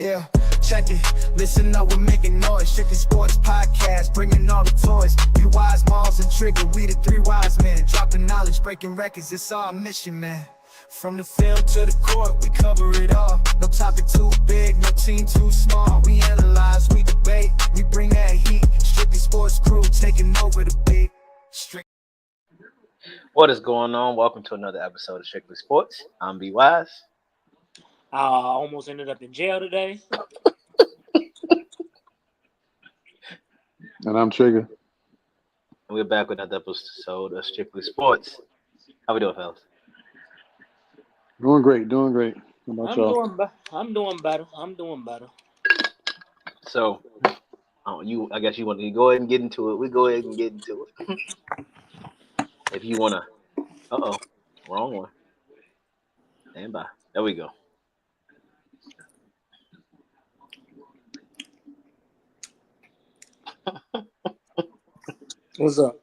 Yeah, check it. Listen up, we're making noise. Strictly Sports Podcast, bringing all the toys. We wise, Malls, and Trigger. We the three wise men. Dropping knowledge, breaking records. It's our mission, man. From the field to the court, we cover it all. No topic too big, no team too small. We analyze, we debate, we bring that heat. Strictly Sports crew taking over the beat. What is going on? Welcome to another episode of Strictly Sports. I'm B Wise. I almost ended up in jail today. And I'm Trigger. And we're back with another episode of Strictly Sports. How we doing, fellas? Doing great. How about y'all? I'm doing better. So, I guess you want to go ahead and get into it. We go ahead and get into it. If you want to. Wrong one. Stand by. There we go. What's up?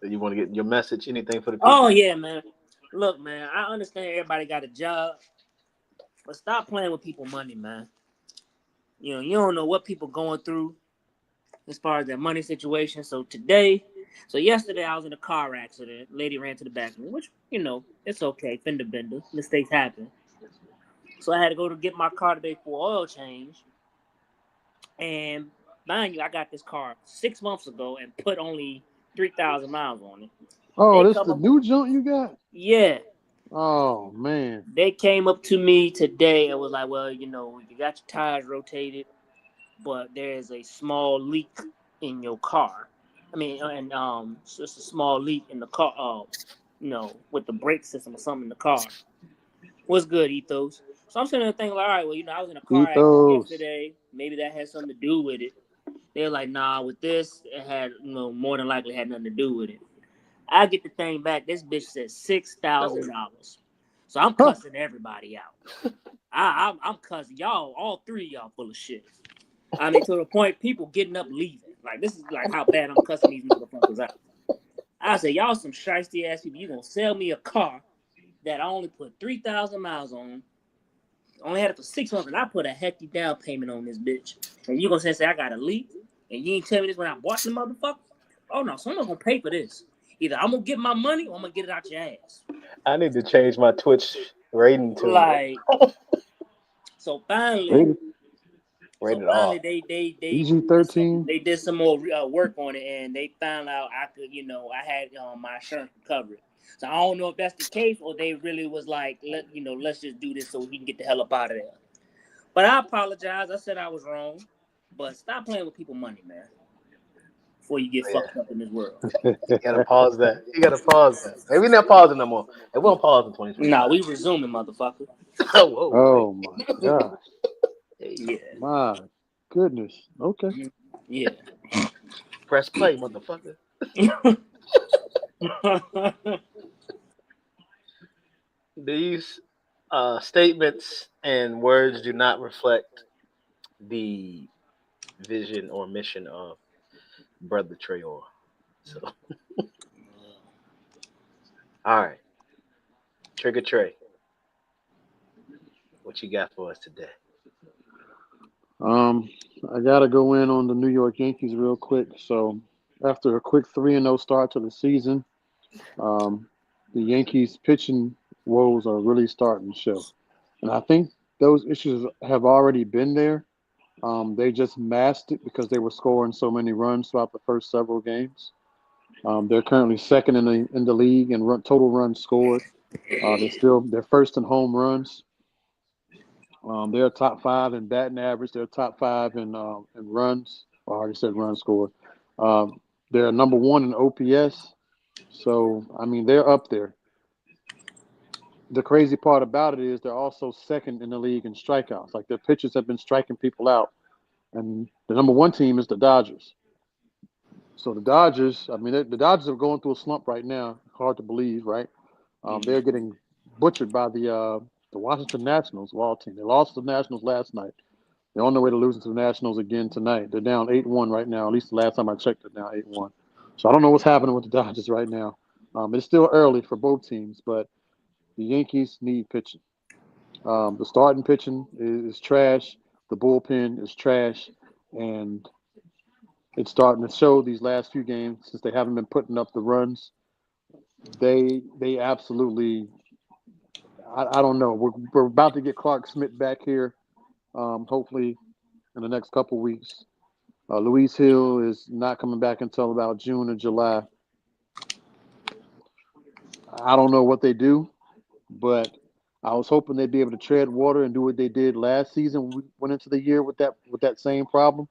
You want to get your message? Anything for the people? Oh yeah, man. Look, man, I understand everybody got a job, but stop playing with people's money, man. You don't know what people going through as far as their money situation. So yesterday I was in a car accident. Lady ran to the back of me, which, it's okay. Fender bender. Mistakes happen. So I had to go to get my car today for oil change. And mind you, I got this car 6 months ago and put only 3,000 miles on it. Oh, this the new junk you got? Yeah. Oh, man. They came up to me today and was like, well, you got your tires rotated, but there is a small leak in your car. So it's a small leak in the car, with the brake system or something in the car. What's good, Ethos? So I'm sitting there thinking, all right, well, I was in a car accident yesterday. Maybe that has something to do with it. They're like, nah, with this, it had, more than likely had nothing to do with it. I get the thing back. This bitch said $6,000. So I'm cussing everybody out. I'm cussing y'all. All three of y'all full of shit. To the point people getting up leaving. Like, this is like how bad I'm cussing these motherfuckers out. I say, y'all some shiesty ass people. You gonna sell me a car that I only put 3,000 miles on. Only had it for 6 months, and I put a hefty down payment on this bitch. And you gonna say I got a leak, and you ain't tell me this when I bought the motherfucker? Oh no, someone's gonna pay for this. Either I'm gonna get my money or I'm gonna get it out your ass. I need to change my Twitch rating to So finally, they they PG-13. They did some more work on it, and they found out I could, I had my insurance covered. So I don't know if that's the case or they really was like, let's just do this so he can get the hell up out of there. But I apologize. I said I was wrong. But stop playing with people's money, man, before you get fucked up in this world. You gotta pause that. Hey, we not pausing no more. It won't pause in 2020. Nah, we resuming, motherfucker. Oh my gosh. Yeah. My goodness. Okay. Yeah. Press play, motherfucker. These statements and words do not reflect the vision or mission of Brother Trayor. So, all right, Trigger Trey, what you got for us today? I gotta go in on the New York Yankees real quick. So after a quick 3-0 start to the season, the Yankees pitching woes are really starting to show. And I think those issues have already been there. They just masked it because they were scoring so many runs throughout the first several games. They're currently second in the league in total runs scored. They're first in home runs. They're top 5 in batting average. They're top 5 in runs. I already said runs scored. They're number 1 in OPS. So they're up there. The crazy part about it is they're also second in the league in strikeouts. Like, their pitchers have been striking people out. And the number 1 team is the Dodgers. So the Dodgers, the Dodgers are going through a slump right now. Hard to believe, right? They're getting butchered by the Washington Nationals, Wall team. They lost to the Nationals last night. They're on their way to losing to the Nationals again tonight. They're down 8-1 right now. At least the last time I checked, they're down 8-1. So I don't know what's happening with the Dodgers right now. It's still early for both teams, but the Yankees need pitching. The starting pitching is trash. The bullpen is trash, and it's starting to show these last few games since they haven't been putting up the runs. They absolutely. I don't know. We're about to get Clark Smith back here. Hopefully in the next couple weeks. Luis Hill is not coming back until about June or July. I don't know what they do, but I was hoping they'd be able to tread water and do what they did last season when we went into the year with that same problem.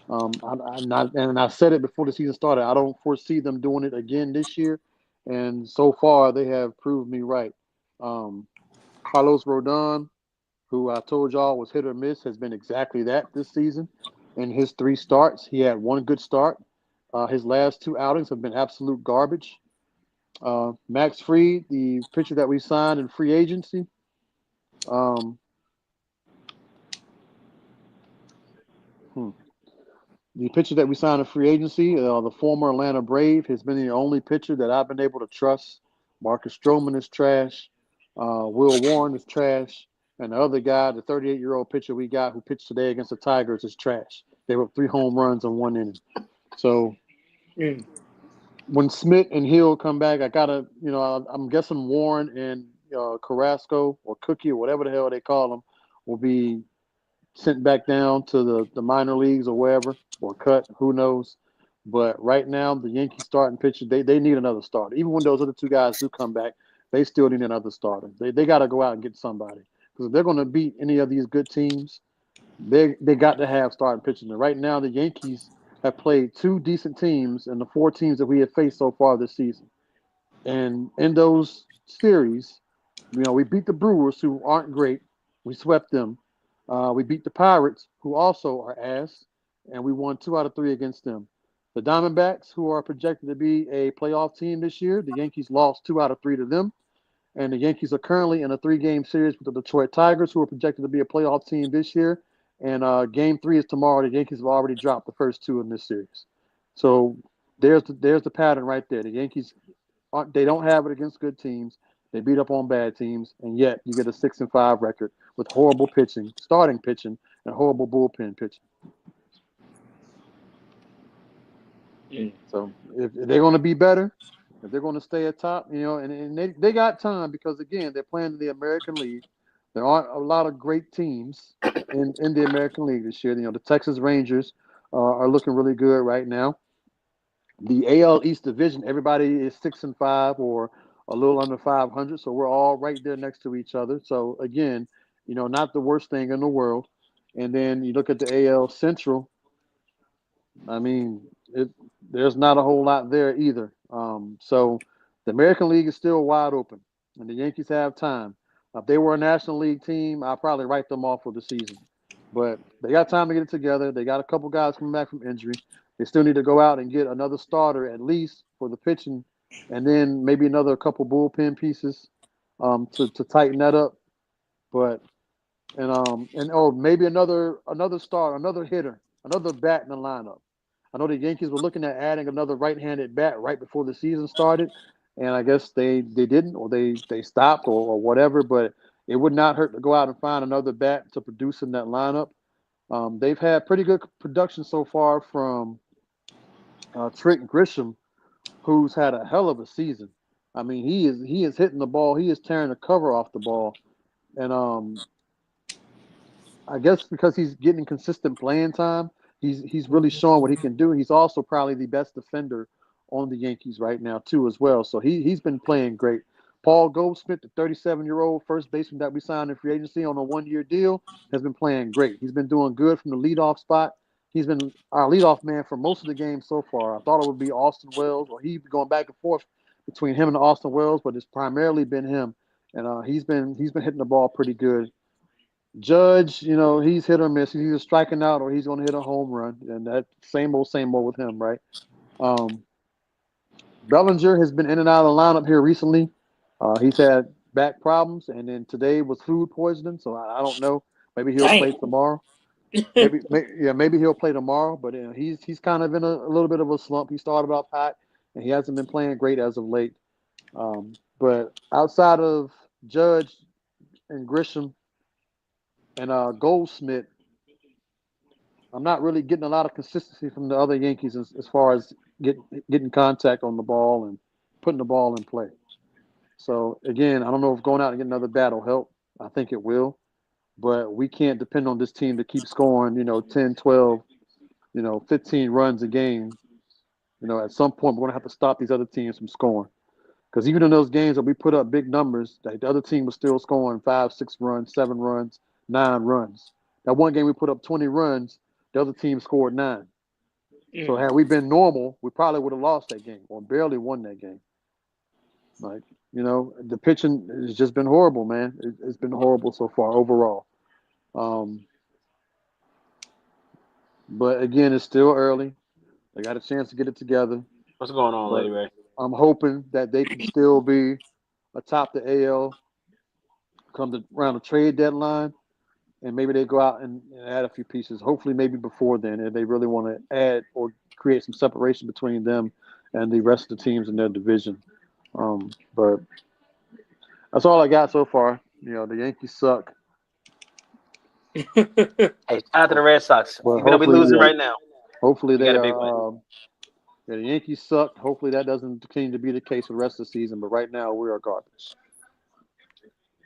I said it before the season started. I don't foresee them doing it again this year, and so far they have proved me right. Um, Carlos Rodon, who I told y'all was hit or miss, has been exactly that this season. In his 3 starts, he had one good start. His last 2 outings have been absolute garbage. Max Fried, the pitcher that we signed in free agency, um, hmm, the pitcher that we signed in free agency, the former Atlanta Brave, has been the only pitcher that I've been able to trust. Marcus Stroman is trash. Will Warren is trash. And the other guy, the 38-year-old pitcher we got who pitched today against the Tigers, is trash. They were 3 home runs in 1 inning. So when Smith and Hill come back, I gotta, I'm guessing Warren and Carrasco or Cookie or whatever the hell they call them will be sent back down to the minor leagues or wherever or cut. Who knows? But right now, the Yankees starting pitcher, they need another starter. Even when those other 2 guys do come back, they still need another starter. They got to go out and get somebody because if they're going to beat any of these good teams, they got to have starting pitching. And right now, the Yankees have played 2 decent teams in the 4 teams that we have faced so far this season. And in those series, we beat the Brewers, who aren't great. We swept them. We beat the Pirates, who also are ass, and we won 2 out of 3 against them. The Diamondbacks, who are projected to be a playoff team this year, the Yankees lost 2 out of 3 to them. And the Yankees are currently in a 3-game series with the Detroit Tigers, who are projected to be a playoff team this year. And Game 3 is tomorrow. The Yankees have already dropped the first 2 in this series. So there's the pattern right there. The Yankees, they don't have it against good teams. They beat up on bad teams, and yet you get a 6-5 record with horrible pitching, starting pitching, and horrible bullpen pitching. So if they're going to be better, if they're going to stay at top, and they got time because, again, they're playing in the American League. There aren't a lot of great teams in the American League this year. The Texas Rangers are looking really good right now. The AL East Division, everybody is 6-5 or a little under 500, so we're all right there next to each other. So again, not the worst thing in the world. And then you look at the AL Central. I mean, there's not a whole lot there either. So the American League is still wide open, and the Yankees have time. If they were a National League team, I'd probably write them off for the season. But they got time to get it together. They got a couple guys coming back from injury. They still need to go out and get another starter at least for the pitching, and then maybe another couple bullpen pieces to tighten that up. But maybe another starter, another hitter, another bat in the lineup. I know the Yankees were looking at adding another right-handed bat right before the season started, and I guess they didn't, or they stopped, or whatever. But it would not hurt to go out and find another bat to produce in that lineup. They've had pretty good production so far from Trent Grisham, who's had a hell of a season. I mean, he is hitting the ball. He is tearing the cover off the ball, and I guess because he's getting consistent playing time, he's really showing what he can do. He's also probably the best defender on the Yankees right now too, as well. So he's been playing great. Paul Goldschmidt, the 37-year-old first baseman that we signed in free agency on a 1-year deal, has been playing great. He's been doing good from the leadoff spot. He's been our leadoff man for most of the game so far. I thought it would be Austin Wells, or he'd be going back and forth between him and Austin Wells, but it's primarily been him, and he's been hitting the ball pretty good. Judge, he's hit or miss. He's either striking out or he's going to hit a home run, and that same old with him, right? Bellinger has been in and out of the lineup here recently. He's had back problems, and then today was food poisoning, so I don't know. Maybe he'll play tomorrow. Maybe he'll play tomorrow, but he's kind of in a little bit of a slump. He started off hot, and he hasn't been playing great as of late. But outside of Judge and Grisham and Goldsmith, I'm not really getting a lot of consistency from the other Yankees as far as getting contact on the ball and putting the ball in play. So again, I don't know if going out and getting another bat will help. I think it will, but we can't depend on this team to keep scoring, 10, 12, 15 runs a game. At some point we're going to have to stop these other teams from scoring. Because even in those games that we put up big numbers, the other team was still scoring 5, 6 runs, 7 runs, 9 runs. That one game we put up 20 runs, the other team scored 9. So had we been normal, we probably would have lost that game or barely won that game. Like, the pitching has just been horrible, man. It's been horrible so far overall. But again, it's still early. They got a chance to get it together. What's going on, Lady Ray? I'm hoping that they can still be atop the AL come around the trade deadline, and maybe they go out and add a few pieces. Hopefully, maybe before then, if they really want to add or create some separation between them and the rest of the teams in their division. But that's all I got so far. The Yankees suck. Hey, shout out to the Red Sox. Well, Even though we're losing right now. Hopefully We they got a big are. The Yankees suck. Hopefully that doesn't continue to be the case for the rest of the season. But right now we are garbage.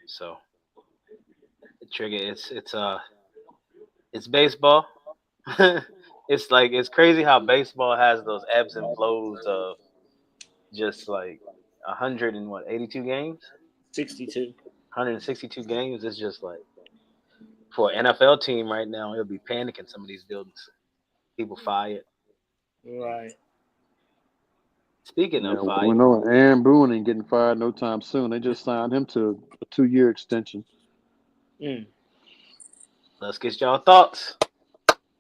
So, Trigger, it's baseball. It's crazy how baseball has those ebbs and flows of just like 82 games, 62, 162 games. It's just like for an NFL team right now, it'll be panicking some of these buildings. People fired. right? Speaking of fired, we know Aaron Boone ain't getting fired no time soon. They just signed him to a 2-year extension. Let's get y'all thoughts.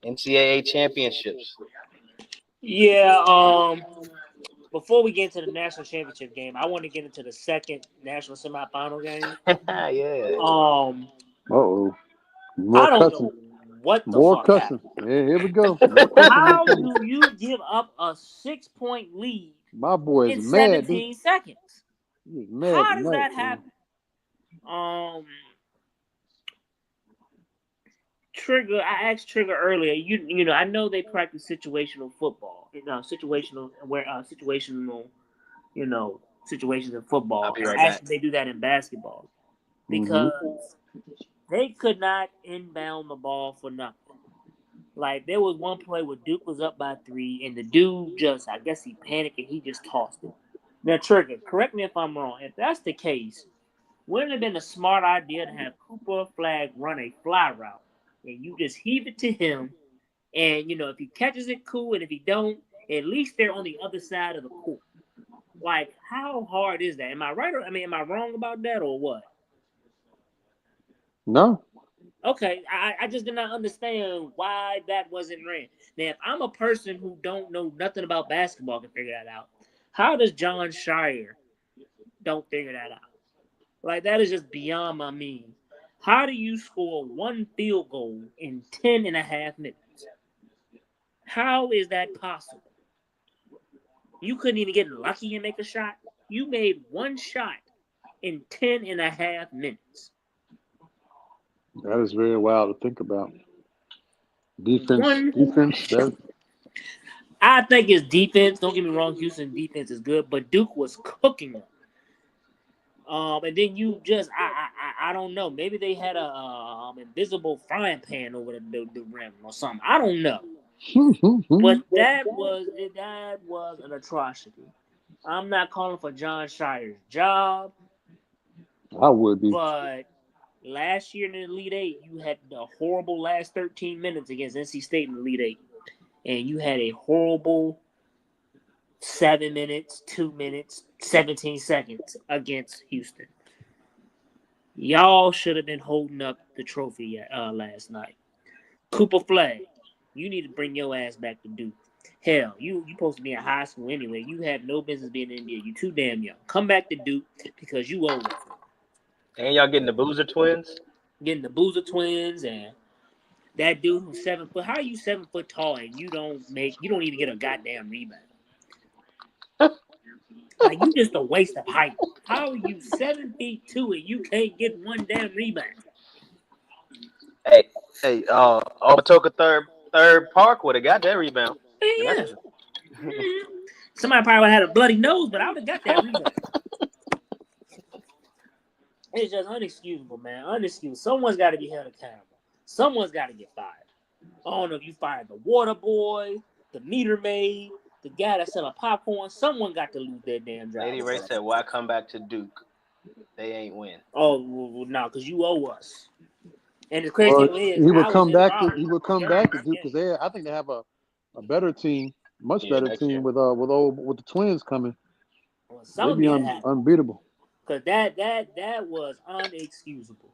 NCAA championships. Yeah. Before we get into the national championship game, I want to get into the second national semifinal game. Yeah. Uh-oh. I don't know what the fuck cussing. happened. Yeah, here we go. How do you give up a 6-point lead? My boy is in mad. 17 seconds? He's mad. How does that happen? Trigger, I asked Trigger earlier. You know, I know they practice situational football. Situational situations in football. I'll be right Actually, back. they do that in basketball because they could not inbound the ball for nothing. Like, there was one play where Duke was up by 3, and the dude I guess he panicked and he just tossed it. Now, Trigger, correct me if I'm wrong. If that's the case, wouldn't it have been a smart idea to have Cooper Flag run a fly route, and you just heave it to him, and, if he catches it, cool, and if he don't, at least they're on the other side of the court. Like, how hard is that? Am I right? Am I wrong about that or what? No. Okay, I just did not understand why that wasn't ran. Now, if I'm a person who don't know nothing about basketball can figure that out, how does John Shire don't figure that out? Like, that is just beyond my means. How do you score one field goal in 10 and a half minutes? How is that possible? You couldn't even get lucky and make a shot. You made one shot in 10 and a half minutes. That is very wild to think about. Defense. I think it's defense. Don't get me wrong. Houston defense is good, but Duke was cooking them. And then you just, I don't know. Maybe they had a invisible frying pan over the rim or something. I don't know. But that was an atrocity. I'm not calling for John Shire's job. I would be. But last year in the Elite Eight, you had the horrible last 13 minutes against NC State in the Elite Eight. And you had a horrible 7 minutes, 2 minutes, 17 seconds against Houston. Y'all should have been holding up the trophy last night. Cooper Flag, you need to bring your ass back to Duke. Hell, you supposed to be in high school anyway. You have no business being in India. You too damn young. Come back to Duke because you owe it. And y'all getting the Boozer twins? Getting the Boozer twins and that dude who's 7 foot. How are you 7 foot tall and you don't even get a goddamn rebound? Like, you just a waste of height. How are you 7 feet 2 and you can't get one damn rebound? Hey, Otoka third third Park would have got that rebound. Yeah. Somebody probably would have had a bloody nose, but I would have got that rebound. It's just unexcusable, man. Unexcusable. Someone's got to be held accountable. Someone's got to get fired. I don't know if you fired the water boy, the meter maid, the guy that selling popcorn. Someone got to lose their damn job. Lady Ray said, "Why come back to Duke? They ain't win." Oh, well, no, because you owe us. And the crazy Well, thing is, he would I was come in back to Raleigh Duke because I think they have a better team, much Yeah, better next team year. with the Twins coming. Well, They'd something be had happened. unbeatable. Because that was unexcusable.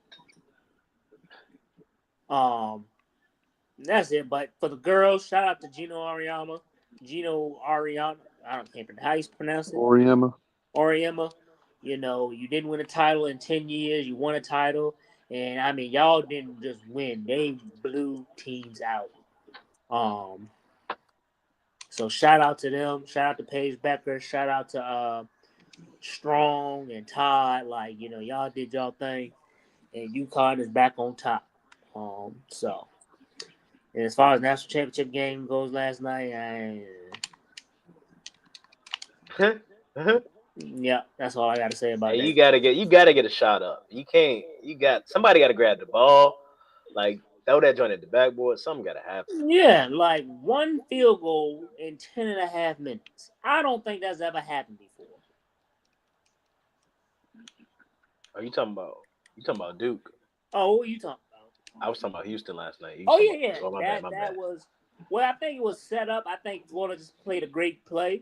That's it. But for the girls, shout out to Gino Ariama. Can't pronounce how you pronounce it. Oriema. You know, you didn't win a title in 10 years. You won a title. And, I mean, y'all didn't just win. They blew teams out. So shout out to them. Shout out to Paige Becker. Shout out to Strong and Todd. Like, you know, y'all did y'all thing. And UConn is back on top. So, and as far as national championship game goes last night, yeah, that's all I got to say about Hey, that. you gotta get a shot up. You can't. Somebody got to grab the ball, like throw that joint at the backboard. Something got to happen. Yeah, like one field goal in 10 and a half minutes. I don't think that's ever happened before. Are you talking about Duke? Oh, what are you talking about? I was talking about Houston last night. Oh, yeah. Oh, my bad. That was, well, I think it was set up. I think Florida just played a great play.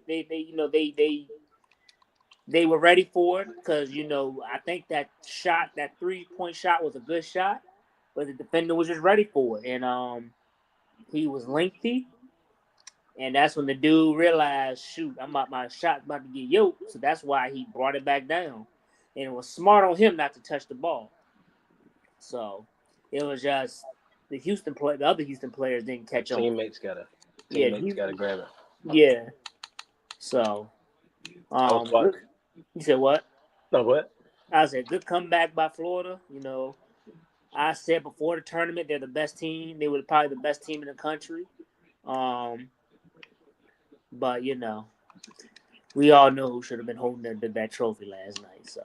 They were ready for it because, you know, I think that 3-point shot was a good shot, but the defender was just ready for it. And he was lengthy. And that's when the dude realized, shoot, my shot's about to get yoked. So that's why he brought it back down. And it was smart on him not to touch the ball. So it was just the other Houston players didn't catch on. Teammates gotta grab it. Yeah. So you said what? No, what? I said good comeback by Florida. You know, I said before the tournament they're the best team. They were probably the best team in the country. But you know, we all know who should have been holding that trophy last night. So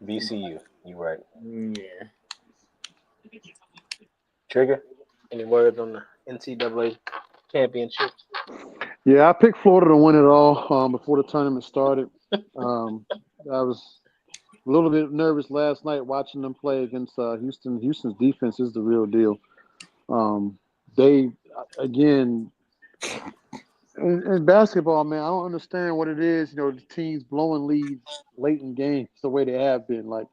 VCU, you right. Yeah. Trigger, any words on the NCAA championship? Yeah, I picked Florida to win it all before the tournament started. I was a little bit nervous last night watching them play against Houston. Houston's defense is the real deal. They, again, in basketball, man, I don't understand what it is. You know, the teams blowing leads late in games the way they have been. Like,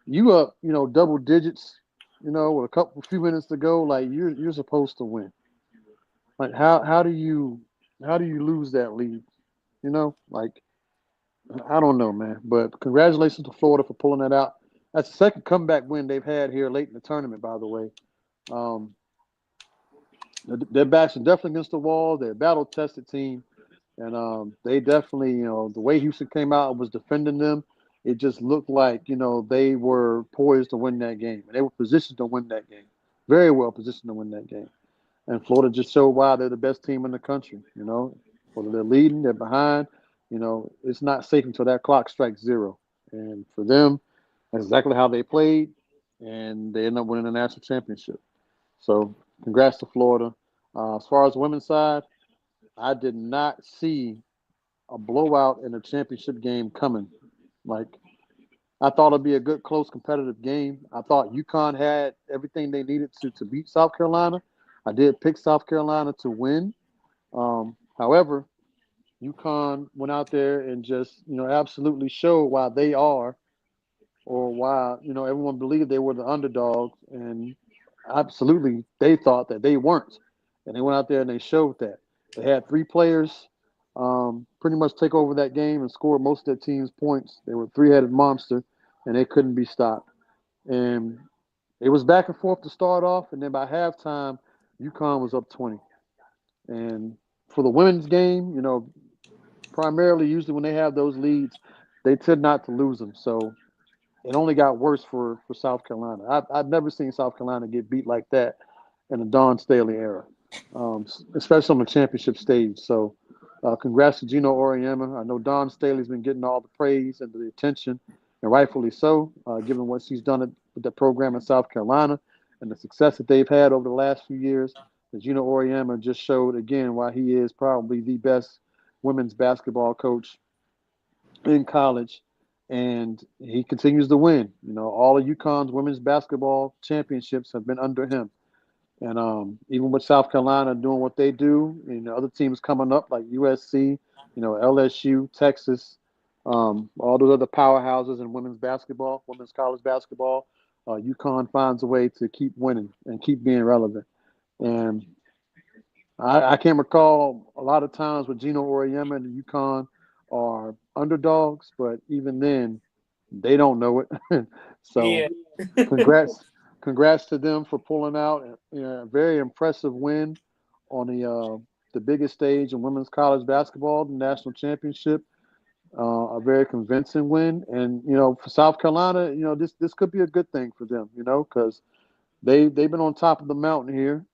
you up, you know, double digits, you know, with a few minutes to go. Like, you're supposed to win. Like, how do you lose that lead? You know, like, I don't know, man. But congratulations to Florida for pulling that out. That's the second comeback win they've had here late in the tournament, by the way. Their backs are definitely against the wall. They're a battle-tested team. And they definitely, you know, the way Houston came out and was defending them, it just looked like, you know, they were poised to win that game. And they were positioned to win that game. Very well positioned to win that game. And Florida just showed why they're the best team in the country, you know. Whether they're leading, they're behind, you know, it's not safe until that clock strikes zero. And for them, that's exactly how they played, and they ended up winning the national championship. So congrats to Florida. As far as the women's side, I did not see a blowout in a championship game coming. Like, I thought it'd be a good, close, competitive game. I thought UConn had everything they needed to beat South Carolina. I did pick South Carolina to win. However, UConn went out there and just, you know, absolutely showed why they are, or why, you know, everyone believed they were the underdogs, and absolutely they thought that they weren't. And they went out there and they showed that. They had three players pretty much take over that game and score most of their team's points. They were a three-headed monster, and they couldn't be stopped. And it was back and forth to start off, and then by halftime, UConn was up 20. And for the women's game, you know, primarily, usually when they have those leads, they tend not to lose them. So it only got worse for South Carolina. I've never seen South Carolina get beat like that in the Dawn Staley era. especially on the championship stage. So, congrats to Gino Auriemma. I know Don Staley's been getting all the praise and the attention, and rightfully so, given what she's done with the program in South Carolina and the success that they've had over the last few years. And Gino Auriemma just showed again why he is probably the best women's basketball coach in college, and he continues to win. All of UConn's women's basketball championships have been under him. And even with South Carolina doing what they do, other teams coming up like USC, LSU, Texas, all those other powerhouses in women's basketball, women's college basketball, UConn finds a way to keep winning and keep being relevant. And I can't recall a lot of times with Gino Auriemma and UConn are underdogs, but even then, they don't know it. So, Yeah. congrats to them for pulling out a very impressive win on the biggest stage in women's college basketball, the national championship. A very convincing win, and for South Carolina, this could be a good thing for them, because they've been on top of the mountain here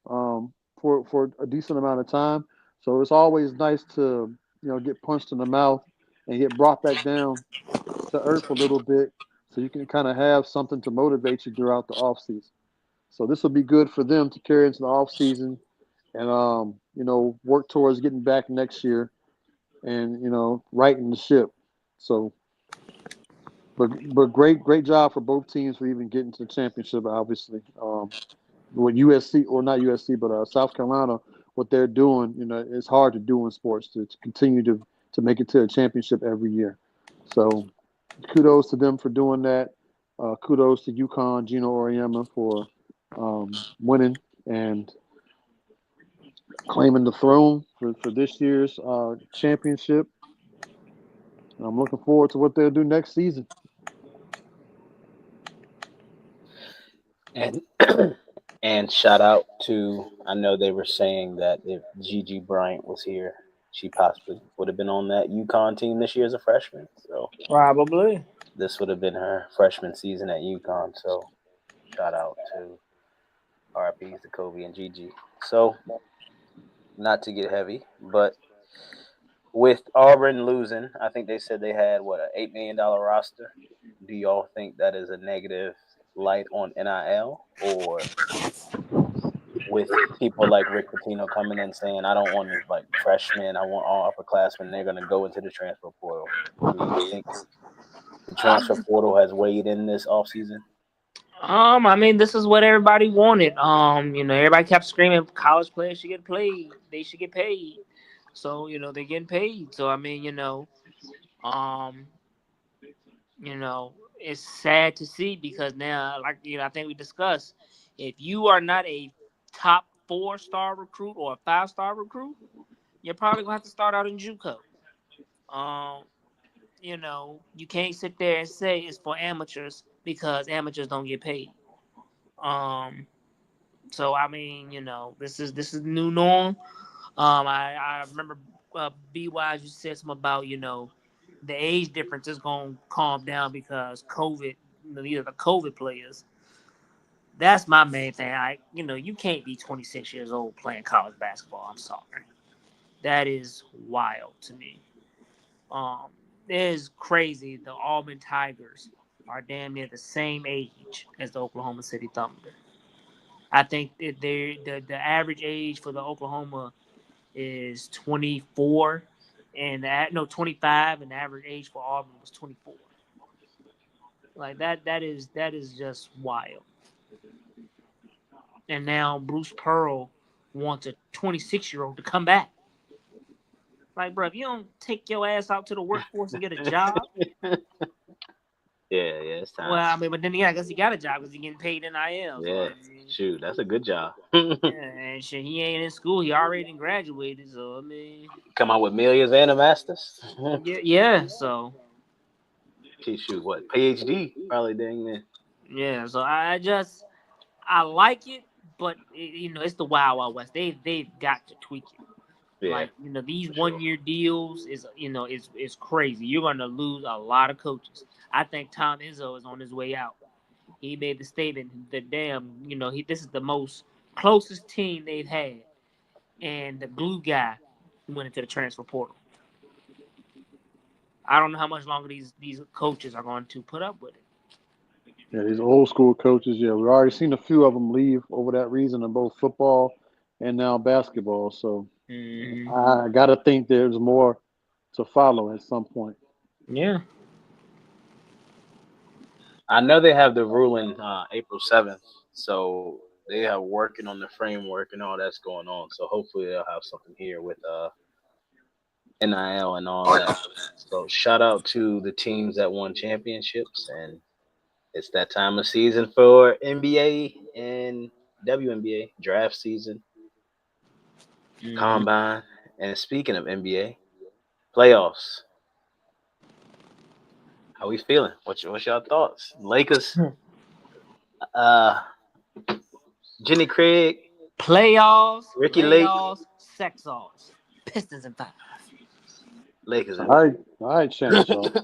for a decent amount of time. So it's always nice to get punched in the mouth and get brought back down to earth a little bit, so you can kind of have something to motivate you throughout the off season. So this will be good for them to carry into the off season, and work towards getting back next year, and righting the ship. So, but great job for both teams for even getting to the championship. Obviously, with USC, or not USC, but South Carolina, what they're doing, it's hard to do in sports to continue to make it to a championship every year. So, kudos to them for doing that. Kudos to UConn, Gino Auriemma for winning and claiming the throne for this year's championship. I'm looking forward to what they'll do next season. And and shout out to, I know they were saying that if Gigi Bryant was here, she possibly would have been on that UConn team this year as a freshman. So Probably. this would have been her freshman season at UConn. So shout out to RIPs to Kobe and Gigi. So not to get heavy, but with Auburn losing, I think they said they had what, an $8 million roster. Do y'all think that is a negative light on NIL, or with people like Rick Pitino coming in saying, I don't want like freshmen, I want all upperclassmen, they're going to go into the transfer portal? Do you think the transfer portal has weighed in this offseason? I mean, this is what everybody wanted. Everybody kept screaming, college players should get played. They should get paid. So, they're getting paid. So, I mean, um, it's sad to see, because now, like, I think we discussed, if you are not a top 4-star recruit or a 5-star recruit, you're probably gonna have to start out in JUCO. Um, you can't sit there and say it's for amateurs, because amateurs don't get paid. Um, so I mean, this is the new norm. I remember B Wise, you said something about the age difference is gonna calm down because COVID. These are the COVID players. That's my main thing. You can't be 26 years old playing college basketball. I'm sorry. That is wild to me. Um, it is crazy. The Auburn Tigers are damn near the same age as the Oklahoma City Thunder. I think the average age for the Oklahoma is 24, and 25, and the average age for Auburn was 24. Like that is just wild. And now Bruce Pearl wants a 26-year-old to come back. Like, bro, if you don't take your ass out to the workforce and get a job. Yeah, it's time. Well, I mean, but then again, I guess he got a job because he's getting paid NIL. Yeah, So, I mean, shoot, that's a good job. yeah, and shit, he ain't in school. He already graduated. So, I mean, Come out with millions and a master's. yeah. So, Shoot, what, PhD? Probably dang near. yeah. So I like it, but it's the Wild Wild West. They've got to tweak it. Yeah, Like, these for sure. 1-year deals is crazy. You're gonna lose a lot of coaches. I think Tom Izzo is on his way out. He made the statement that this is the most closest team they've had and the glue guy went into the transfer portal. I don't know how much longer these coaches are going to put up with it. Yeah, these old school coaches. Yeah, we've already seen a few of them leave over that reason in both football and now basketball. So Mm-hmm. I gotta think there's more to follow at some point. Yeah. I know they have the ruling April 7th, so they are working on the framework and all that's going on. So hopefully they'll have something here with NIL and all that. So shout out to the teams that won championships, and it's that time of season for NBA and WNBA draft season, Mm-hmm. combine. And speaking of NBA playoffs, how we feeling? What's your thoughts? Lakers, uh, Jenny Craig, Playoffs, Ricky Lake, layoffs, sex offs, Pistons and 5. Lakers and All right, Shannon Sharp.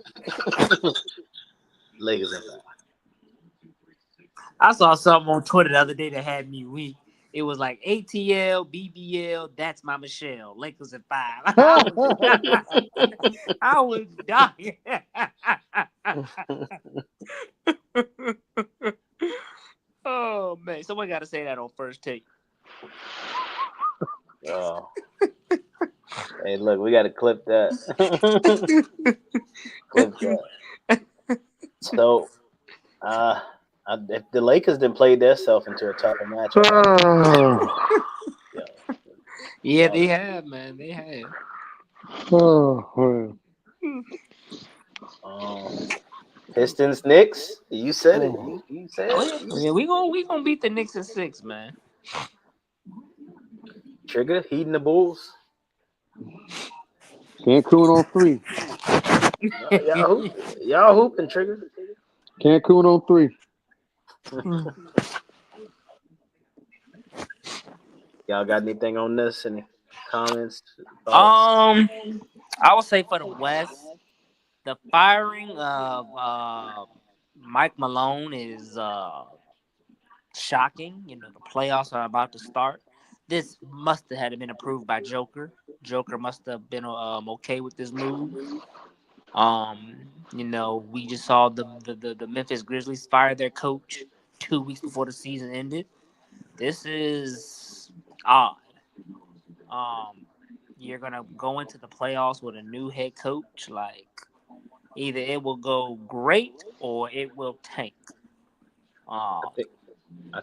Lakers and 5. I saw something on Twitter the other day that had me weak. It was like ATL, BBL, that's my Michelle, Lakers at 5. I was dying. Oh man, someone got to say that on First Take. Oh. Hey, look, we got to clip that. Clip that. So, if the Lakers didn't play themselves into a tougher matchup, Yeah, they have, man. They have. Pistons, Knicks. You said it. You said Oh it. yeah, we gonna beat the Knicks in 6, man. Trigger heating the Bulls. Cancun on 3. Y'all hooping, Trigger. Cancun on 3. Y'all got anything on this? Any comments? I would say for the West, the firing of Mike Malone is shocking. You know, the playoffs are about to start. This must have had been approved by Joker. Joker must have been okay with this move. You know, we just saw the Memphis Grizzlies fire their coach 2 weeks before the season ended. This is odd. You're gonna go into the playoffs with a new head coach. Like, either it will go great or it will tank. I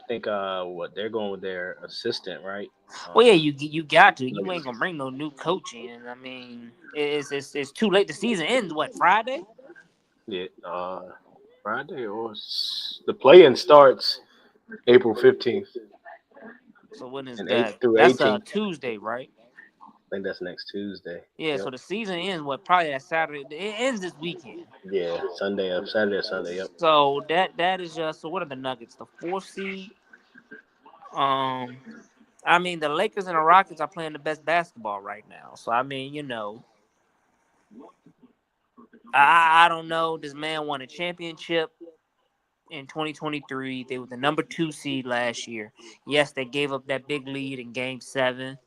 think what they're going with their assistant, right? Well, yeah, you got to. You ain't gonna bring no new coach in. I mean, it's too late. The season ends what, Friday? Yeah, Friday or the play-in starts April 15th. So when is and that? 8th through That's 18th. Tuesday, right? I think that's next Tuesday. Yeah. Yep. So the season ends what? Probably that Saturday. It ends this weekend. Yeah, Saturday or Sunday. Yep. So that is just. So what are the Nuggets? The 4th seed. I mean, the Lakers and the Rockets are playing the best basketball right now. So I mean, you know, I don't know. This man won a championship in 2023. They were the number 2 seed last year. Yes, they gave up that big lead in Game 7,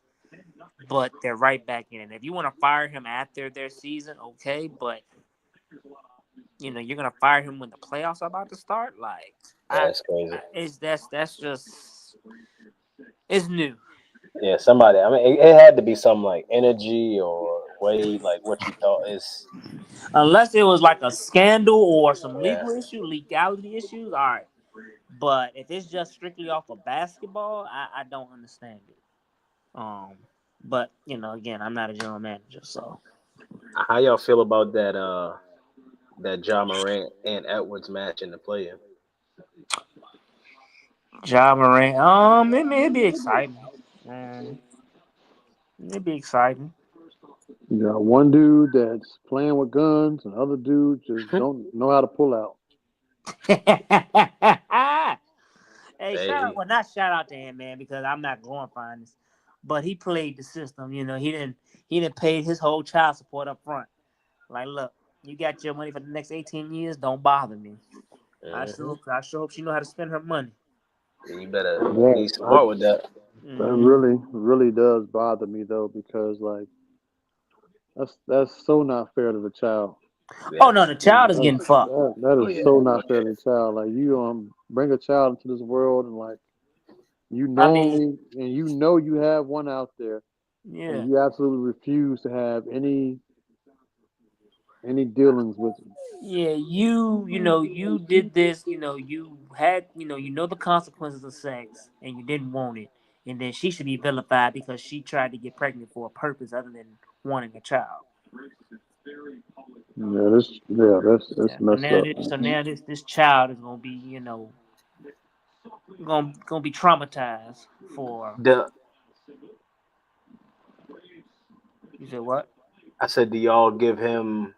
but they're right back in it. If you want to fire him after their season, okay, but you know you're gonna fire him when the playoffs are about to start. Like, That's crazy. That's just it's new. Yeah, somebody. I mean, it had to be some like energy or way like what you thought is. Unless it was like a scandal or some Yeah. legal issue, legality issues, all right. But if it's just strictly off of basketball, I don't understand it. But you know, again, I'm not a general manager, so. How y'all feel about that Ja Morant and Edwards match in the play-in? Ja Morant, it'd be exciting. It'd be exciting. You got one dude that's playing with guns, and other dudes just don't know how to pull out. Not shout out to him, man, because I'm not glorifying this, but he played the system. You know, he didn't pay his whole child support up front. Like, look, you got your money for the next 18 years. Don't bother me. I sure hope she know how to spend her money. You better be smart with that. That really does bother me though, because like that's so not fair to the child. Oh Yeah. no, the child is getting fucked. That Oh is yeah. so not fair to the child. Like you bring a child into this world and like I mean, you know you have one out there yeah. and you absolutely refuse to have any dealings with him. Yeah, you did this, you had, you know the consequences of sex and you didn't want it. And then she should be vilified because she tried to get pregnant for a purpose other than wanting a child. That's Yeah. So messed now up. this so now this child is gonna be, gonna be traumatized for The you said what? I said, do y'all give him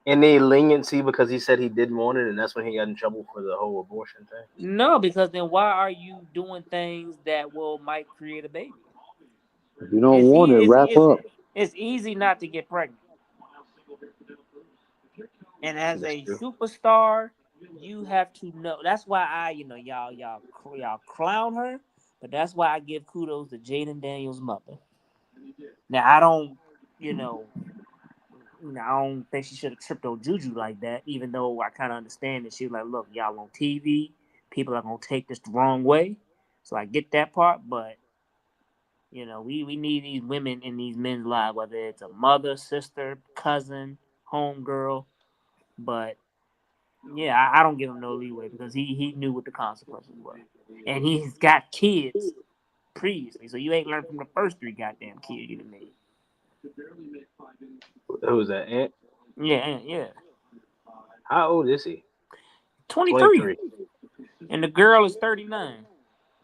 any leniency because he said he didn't want it, and that's when he got in trouble for the whole abortion thing? No, because then why are you doing things that might create a baby? If you don't want it, wrap up. It's easy not to get pregnant. And as That's a true. superstar, you have to know. That's why y'all clown her, but that's why I give kudos to Jaden Daniels' mother. Now you know, I don't think she should have tripped on Juju like that. Even though I kind of understand that she was like, "Look, y'all on TV, people are gonna take this the wrong way." So I get that part, but we need these women in these men's lives, whether it's a mother, sister, cousin, homegirl. But yeah, I don't give him no leeway because he knew what the consequences were, and he's got kids previously. So you ain't learned from the first three goddamn kids you done made. Who was that? Ant? Yeah, yeah. How old is he? 23, 23. and the girl is 39.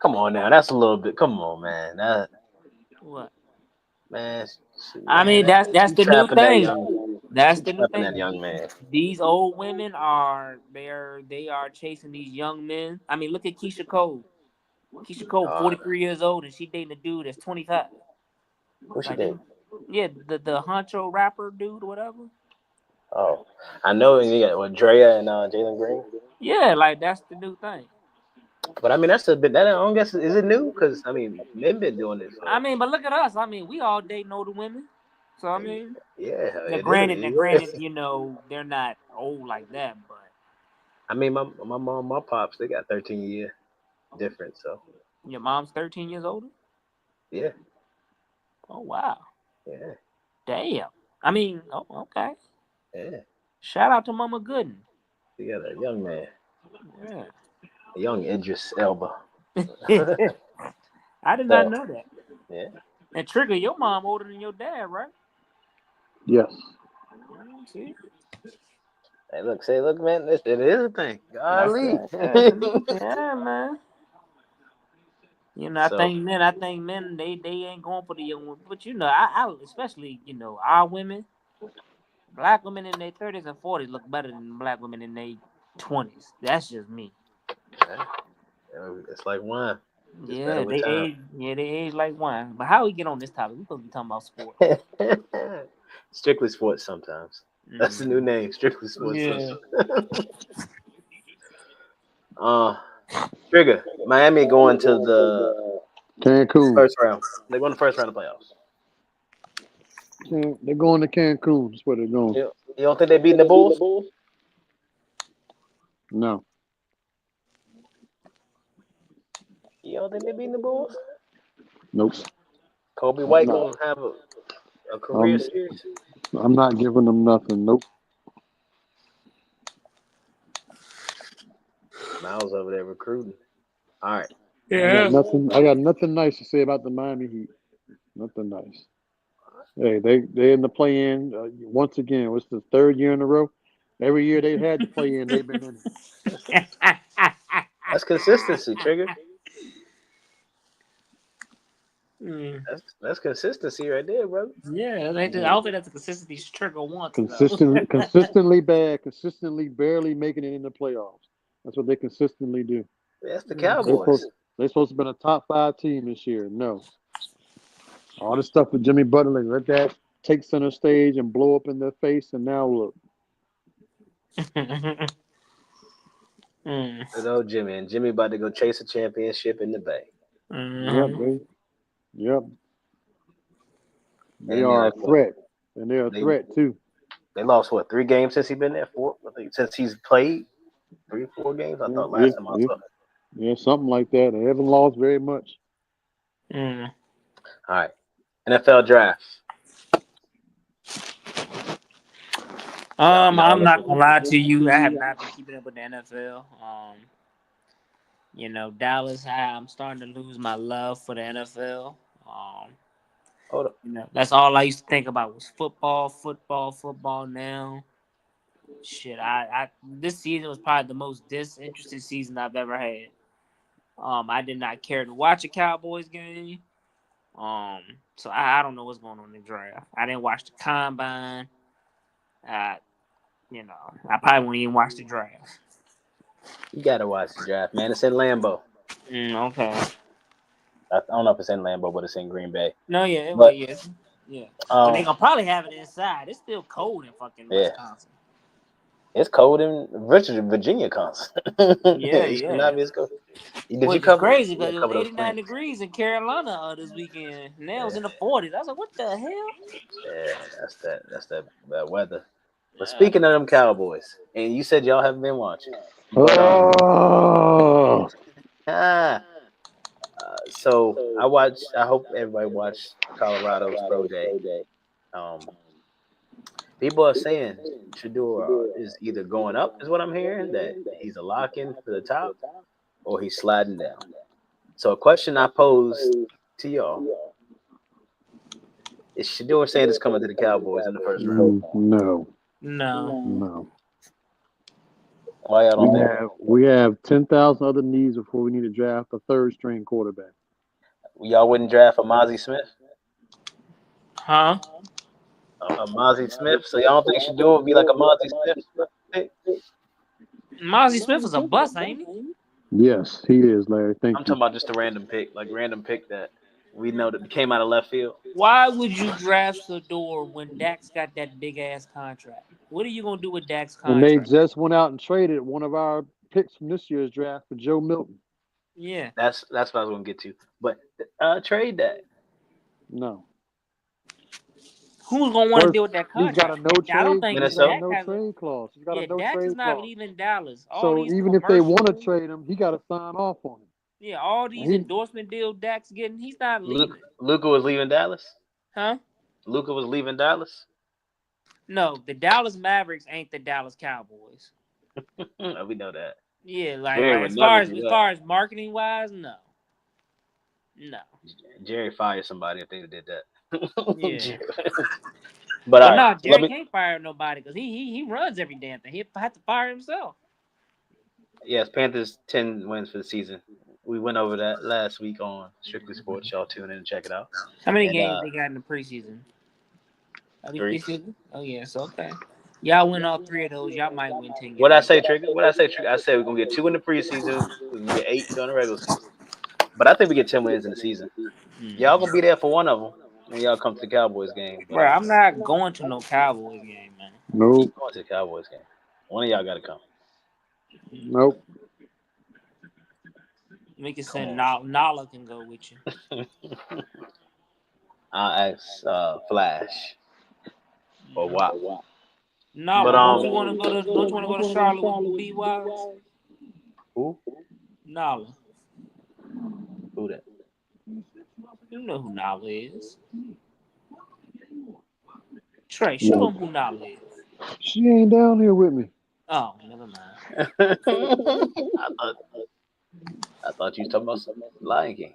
Come on now, that's a little bit. Come on, man. What? Man, I man, mean, that's you the new trapping that thing. young. That's You the new trapping thing. that young man. These old women they are chasing these young men. I mean, look at Keisha Cole. Keisha Cole, Uh, 43 years old, and she dating a dude that's 25. who she Like date? them, yeah, the honcho rapper dude, or whatever. Oh, I know you got what Drea and Jalen Green. Yeah, like that's the new thing. But I mean, that's a bit. That I don't guess is it new? Because I mean, men been doing it I for. mean, but look at us. I mean, we all dating older women. So I mean, Yeah, now it is. granted, now Yeah. granted, they're not old like that, but I mean, my mom, my pops, they got 13-year difference. So your mom's 13 years older. yeah, Oh wow, yeah, damn. I mean, oh okay. yeah. Shout out to Mama Gooden. They got a young man, Yeah. a young Idris Elba. I did not So know that. yeah. And Trigger, your mom older than your dad, right? Yes. See, Hey, look, say, look, man, it is a thing. that's Golly. that. That's a new thing. Yeah, man. So I think men, they ain't going for the young women. But I especially our women, black women in their 30s and 40s look better than black women in their 20s. That's just me. yeah, it's like wine, just better Yeah, with they time. age. Yeah, they age like wine. But how we get on this topic? We supposed to be talking about sports. Strictly sports sometimes. That's the new Mm. name, Strictly Sports Yeah. sometimes. uh, Trigger, Miami going to the Cancun. first round. They won the first round of playoffs. They're going to Cancun. That's where they're going. You don't think they beating the Bulls? No. You don't think they beating the Bulls? Nope. Kobe I'm White not. gonna have a career I'm series? I'm not giving them nothing. Nope. Miles over there recruiting. All right. Yeah. I got nothing nice to say about the Miami Heat. Nothing nice. Hey, they in the play in once again. It's the third year in a row. Every year they had to play in, they've been in it. That's consistency, Trigger. Mm. That's consistency right there, brother. Yeah, I don't think that's a consistency Trigger wants though. Consistently bad, consistently barely making it in the playoffs. That's what they consistently do. That's the They Cowboys. supposed they supposed to be a top 5 team this year. No, all this stuff with Jimmy Butler, let that take center stage and blow up in their face, and now look. Mm. Good old Jimmy. And Jimmy about to go chase a championship in the Bay. Yep, Mhm. yep, they And are a what threat, and they're a they threat too. they lost 3 games since he's been there? 4, I think, since he's played 3, 4 games. I Yeah, thought last time I saw. yeah, something like that. They haven't lost very much. Mm. All right, NFL draft. Y'all I'm not looking. gonna lie to you. I have not been keeping up with the NFL. Dallas. I'm starting to lose my love for the NFL. Hold up. That's all I used to think about was football, football, football. Now, shit, I this season was probably the most disinterested season I've ever had. I did not care to watch a Cowboys game. So I don't know what's going on in the draft. I didn't watch the combine. Uh, I probably won't even watch the draft. You gotta watch the draft, man. It's in Lambeau. Okay. I don't know if it's in Lambeau, but it's in Green Bay. No, yeah, well, But yes, yeah. But they um, gonna probably have it inside. It's still cold in fucking yeah, Wisconsin. it's cold in Virginia, constant. Yeah, It should yeah. not be as cold. Did you Which is cover? crazy You because gotta it was cover those 89 plants. degrees in Carolina this weekend. Now it's Yeah, in the 40s. I was like, what the hell? yeah, that's that weather. But Yeah. speaking of them Cowboys, and you said y'all haven't been watching, but Oh, ah, so I watched. I hope everybody watched Colorado's pro day. Um, People are saying Shador is either going up, is what I'm hearing, that he's a lock in for the top, or he's sliding down. So a question I posed to y'all is Shador Sanders coming to the Cowboys in the first round? no, No. no. Why y'all don't We think have we have 10,000 other needs before we need to draft a third string quarterback. y'all wouldn't draft a Mozzie Smith? Huh? A Mozzie Smith? So y'all don't think Shador would be like a Mozzie Smith pick? Mozzie Smith is a bust, ain't he? Yes, he is, Larry. I'm Thank you. talking about just a random pick, like random pick that we know that came out of left field. Why would you draft Sador when Dak's got that big ass contract? What are you gonna do with Dak's And they contract? just went out and traded one of our picks from this year's draft for Joe Milton. Yeah. That's what I was gonna get to. But trade that. No. Who's gonna want to First, deal with that he's got a contract? no I don't trade. think He's got a Minnesota. Dak no has a. trade clause. He's got a Yeah, no Dak is trade not clause. leaving Dallas. All So these even if they want to commercials, trade him, he got to sign off on it. yeah, all these And he, endorsement deals Dak's getting, he's not leaving. Luca was leaving Dallas. Huh? Luca was leaving Dallas. No, the Dallas Mavericks ain't the Dallas Cowboys. We know that. Yeah, like Jerry like would as never far as do as that. far as marketing wise, no. No. Jerry fired somebody if they did that. Yeah. But all Well, right, no, let Jerry me. can't fire nobody because he runs every damn thing. He had to fire himself. Yes, Panthers 10 wins for the season. We went over that last week on Strictly Sports. Y'all tune in and check it out. How many And games they got in the preseason? Are they 3. preseason? Oh yes, okay. Y'all win all three of those. Y'all might win 10 What I games. say, Trigger? What I say, Trigger? I said we're gonna get 2 in the preseason. We're gonna get 8 during the regular season. But I think we get 10 wins in the season. Y'all gonna be there for one of them when y'all come to the Cowboys game. But Bro, I'm not going to no Cowboys game, man. you nope, going to the Cowboys game? One of y'all got to come. nope. We can Come send on. Nala can go with you. I asked Flash or WAP. But Nala, don't you want to go to? Don't you want to go to Charlotte with B Wise? who? Nala, Who that? you know who Nala is. Trey, show Yeah. them who Nala is. She ain't down here with me. Oh, never mind. I thought you was talking about Lion King.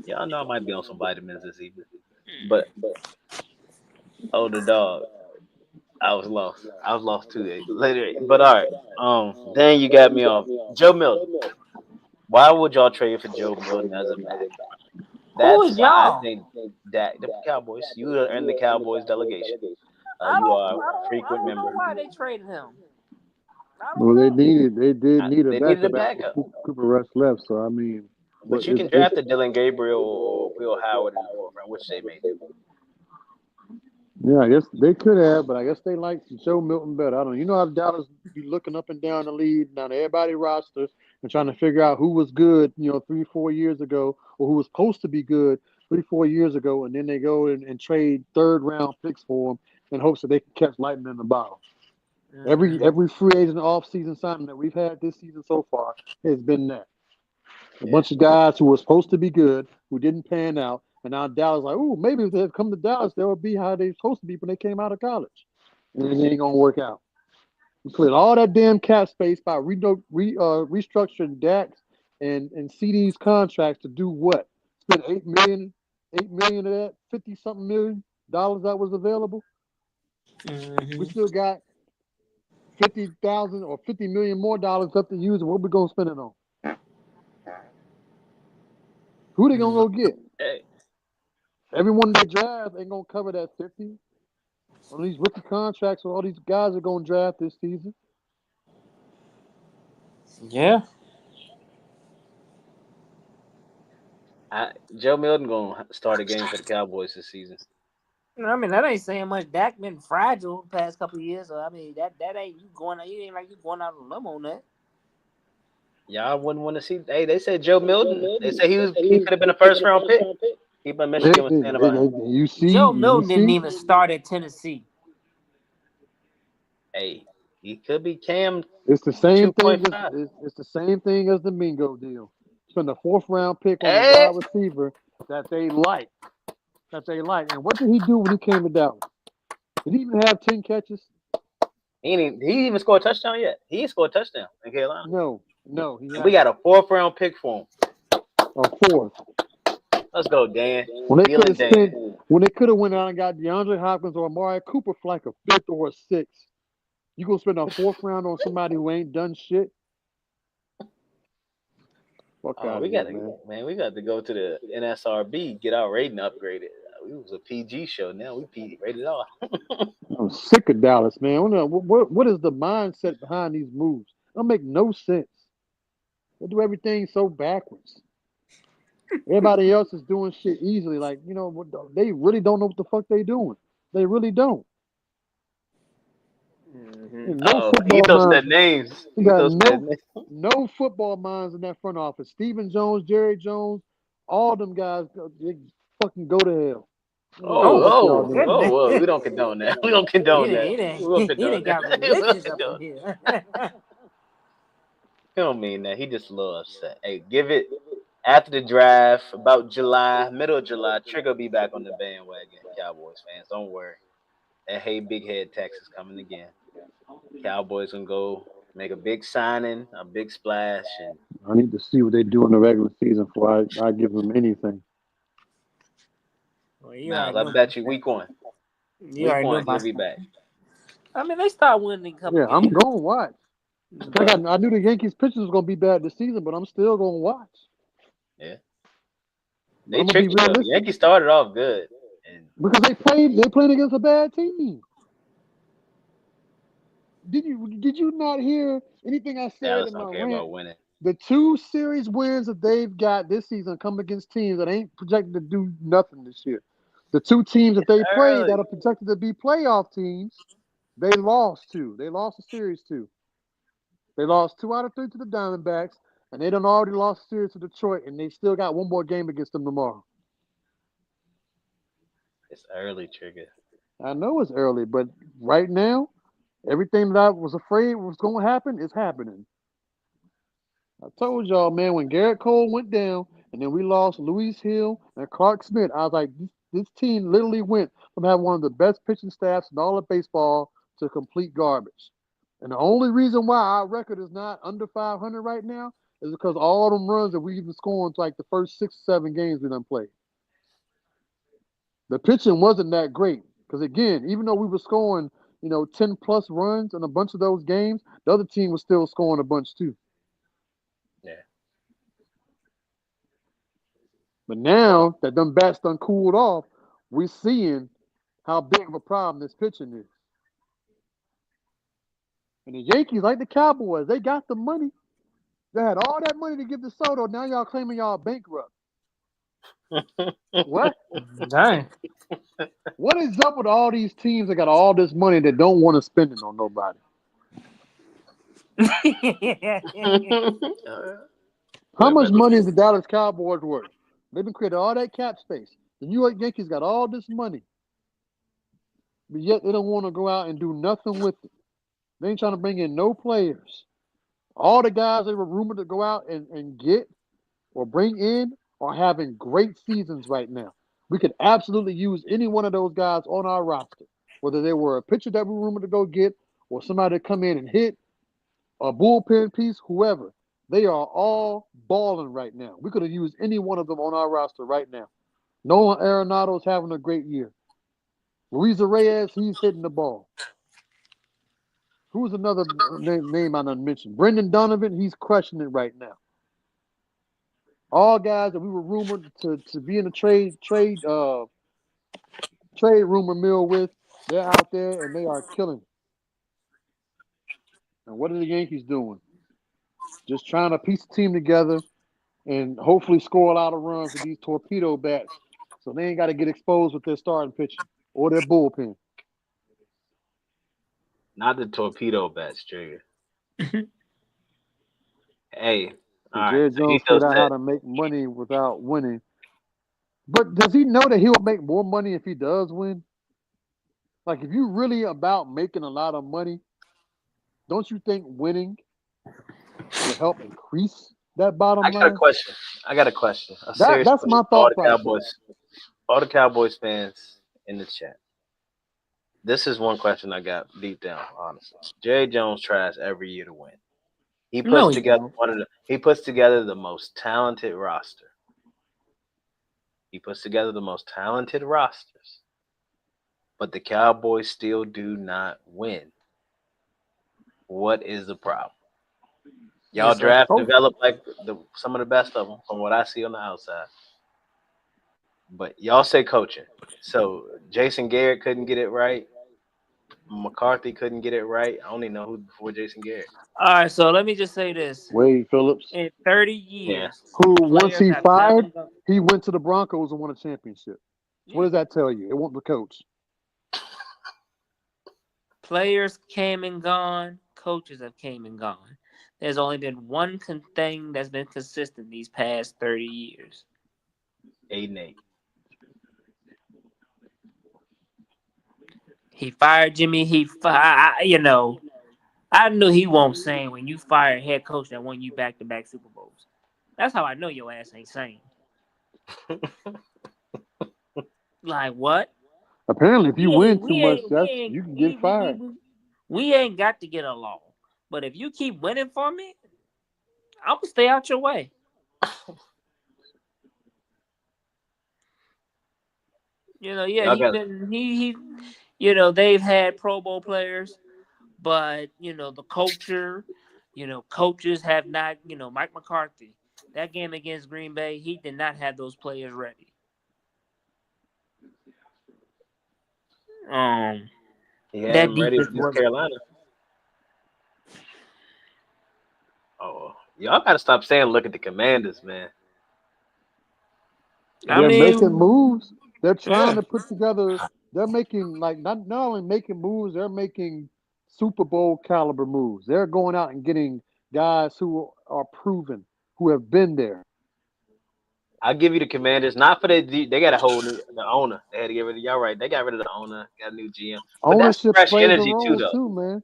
Y'all know I might be on some vitamins this evening. But the dog, I was lost. I was lost too later. But all right. Then you got me off. Joe Milton. Why would y'all trade for Joe Milton as a back? Who That's is why I y'all? think that the Cowboys. You are in the Cowboys delegation. I You don't, are a I don't, I frequent don't know member. why they traded him. I don't Well, know. they did need a They needed a backup after backup. Cooper Rush left. So I mean, but But you can draft a Dylan Gabriel or Will Howard in the 4th round, which they may do. yeah, I guess they could have, but I guess they like Joe Milton better. I don't know. You know how Dallas be looking up and down the lead, down everybody rosters, and trying to figure out who was good, 3-4 years ago, or who was supposed to be good 3-4 years ago, and then they go and trade third-round picks for them in hopes that they can catch lightning in the bottle. Every free agent off-season signing that we've had this season so far has been that. A bunch of guys who were supposed to be good, who didn't pan out, and now Dallas like, oh, maybe if they had come to Dallas, they would be how they supposed to be when they came out of college. And it ain't going to work out. We cleared all that damn cap space by restructuring Dax and CD's contracts to do what? Spend $8 million of that, 50-something million dollars that was available. We still got 50,000 or 50 million more dollars left to use. What we gonna spend it on? Who they gonna go get? Hey. Everyone they draft ain't gonna cover that 50. On these rookie contracts, all these guys are gonna draft this season. Yeah. Joe Milton gonna start a game for the Cowboys this season. I mean, that ain't saying much. Dak been fragile the past couple of years, so I mean that ain't you going out. You ain't like you going out on a limb on that. Y'all wouldn't want to see. Hey, they said Joe Milton. They said he could have been a first round pick. People in Michigan was saying about him. You see, Joe Milton didn't even start at Tennessee. Hey, he could be Cam. It's the same thing. 2.5. It's the same thing as the Mingo deal. Spend a 4th-round pick on a wide receiver that they like. And what did he do when he came to Dallas? Did he even have 10 catches? He even scored a touchdown yet. He ain't scored a touchdown in Carolina. No. We got a 4th-round pick for him. A 4th. Let's go, Dan. When they could have went out and got DeAndre Hopkins or Amari Cooper for like a 5th or a 6th, you gonna spend a 4th round on somebody who ain't done shit? We got to go to the NSRB, get our rating upgraded. We was a PG show. Now we PG rated R. I'm sick of Dallas, man. What is the mindset behind these moves? It don't make no sense. They do everything so backwards. Everybody else is doing shit easily. Like, they really don't know what the fuck they doing. They really don't. He those said names. You got no football minds in that front office. Stephen Jones, Jerry Jones, all them guys, they fucking go to hell. We don't condone that. We don't condone that. He didn't got religious up in here. He don't mean that. He just a little upset. Hey, give it after the draft, about July, middle of July. Trigger be back on the bandwagon. Cowboys fans, don't worry. That big head tax is coming again. Cowboys gonna go make a big signing, a big splash, and I need to see what they do in the regular season before I give them anything. Well, I bet you week 1. Week 1, he'll be back. I mean, they start winning a couple. Yeah, I'm going to watch. I knew the Yankees pitchers was going to be bad this season, but I'm still going to watch. Yeah. They tricked you. The Yankees started off good. Because they played against a bad team. Did you not hear anything I said in my rant? About winning. The 2 series wins that they've got this season come against teams that ain't projected to do nothing this year. The 2 teams that they played that are projected to be playoff teams, they lost to. They lost a series to. They lost 2 out of 3 to the Diamondbacks, and they done already lost a series to Detroit, and they still got 1 more game against them tomorrow. It's early, Trigger. I know it's early, but right now, everything that I was afraid was going to happen is happening. I told y'all, man, when Garrett Cole went down and then we lost Luis Hill and Clark Smith, I was like, this team literally went from having one of the best pitching staffs in all of baseball to complete garbage. And the only reason why our record is not under 500 right now is because all them runs that we've been scoring to like the first 6 or 7 games we done played. The pitching wasn't that great because, again, even though we were scoring, 10-plus runs in a bunch of those games, the other team was still scoring a bunch too. Yeah. But now that them bats done cooled off, we're seeing how big of a problem this pitching is. And the Yankees, like the Cowboys, they got the money. They had all that money to give to Soto. Now y'all claiming y'all bankrupt. What? Dang. What is up with all these teams that got all this money that don't want to spend it on nobody? How much money is the Dallas Cowboys worth? They've been creating all that cap space. The New York Yankees got all this money, but yet they don't want to go out and do nothing with it. They ain't trying to bring in no players. All the guys they were rumored to go out and get or bring in are having great seasons right now. We could absolutely use any one of those guys on our roster, whether they were a pitcher that we were rumored to go get or somebody to come in and hit, a bullpen piece, whoever. They are all balling right now. We could have used any one of them on our roster right now. Nolan Arenado's having a great year. Luis Reyes, he's hitting the ball. Who's another name I done mentioned? Brendan Donovan, he's crushing it right now. All guys that we were rumored to be in a trade rumor mill with, they're out there and they are killing. And what are the Yankees doing? Just trying to piece the team together and hopefully score a lot of runs with these torpedo bats so they ain't got to get exposed with their starting pitching or their bullpen. Not the torpedo bats, Junior. Hey, all Jerry right. So Jones figured out how to make money without winning. But does he know that he'll make more money if he does win? Like, if you're really about making a lot of money, don't you think winning will help increase that bottom line? I got a question. That's my thought process. All the Cowboys fans in the chat. This is one question I got deep down, honestly. Jerry Jones tries every year to win. He puts together the most talented roster. He puts together the most talented rosters. But the Cowboys still do not win. What is the problem? Y'all develop like some of the best of them from what I see on the outside. But y'all say coaching. So Jason Garrett couldn't get it right. McCarthy couldn't get it right. I only know who before Jason Garrett. All right, so let me just say this. Wade Phillips. In 30 years. Who, once he fired, he went to the Broncos and won a championship. So what does that tell you? It wasn't the coach. Players came and gone. Coaches have came and gone. There's only been one thing that's been consistent these past 30 years. 8-8. He fired Jimmy. I knew he won't sing when you fire a head coach that won you back-to-back Super Bowls. That's how I know your ass ain't sane. Like, what? Apparently, if you win too much, you can get fired. We ain't got to get along. But if you keep winning for me, I'm going to stay out your way. They've had Pro Bowl players, but, the culture, coaches have not, Mike McCarthy, that game against Green Bay, he did not have those players ready. He had them ready against Carolina. Oh, y'all got to stop saying, look at the Commanders, man. They're making moves. They're trying to put together. They're making, like, not only making moves, they're making Super Bowl caliber moves. They're going out and getting guys who are proven, who have been there. I'll give you the Commanders. Not for they got a whole new the owner. They had to get rid of y'all right. They got rid of the owner, got a new GM. But ownership that's fresh energy too, though. Man.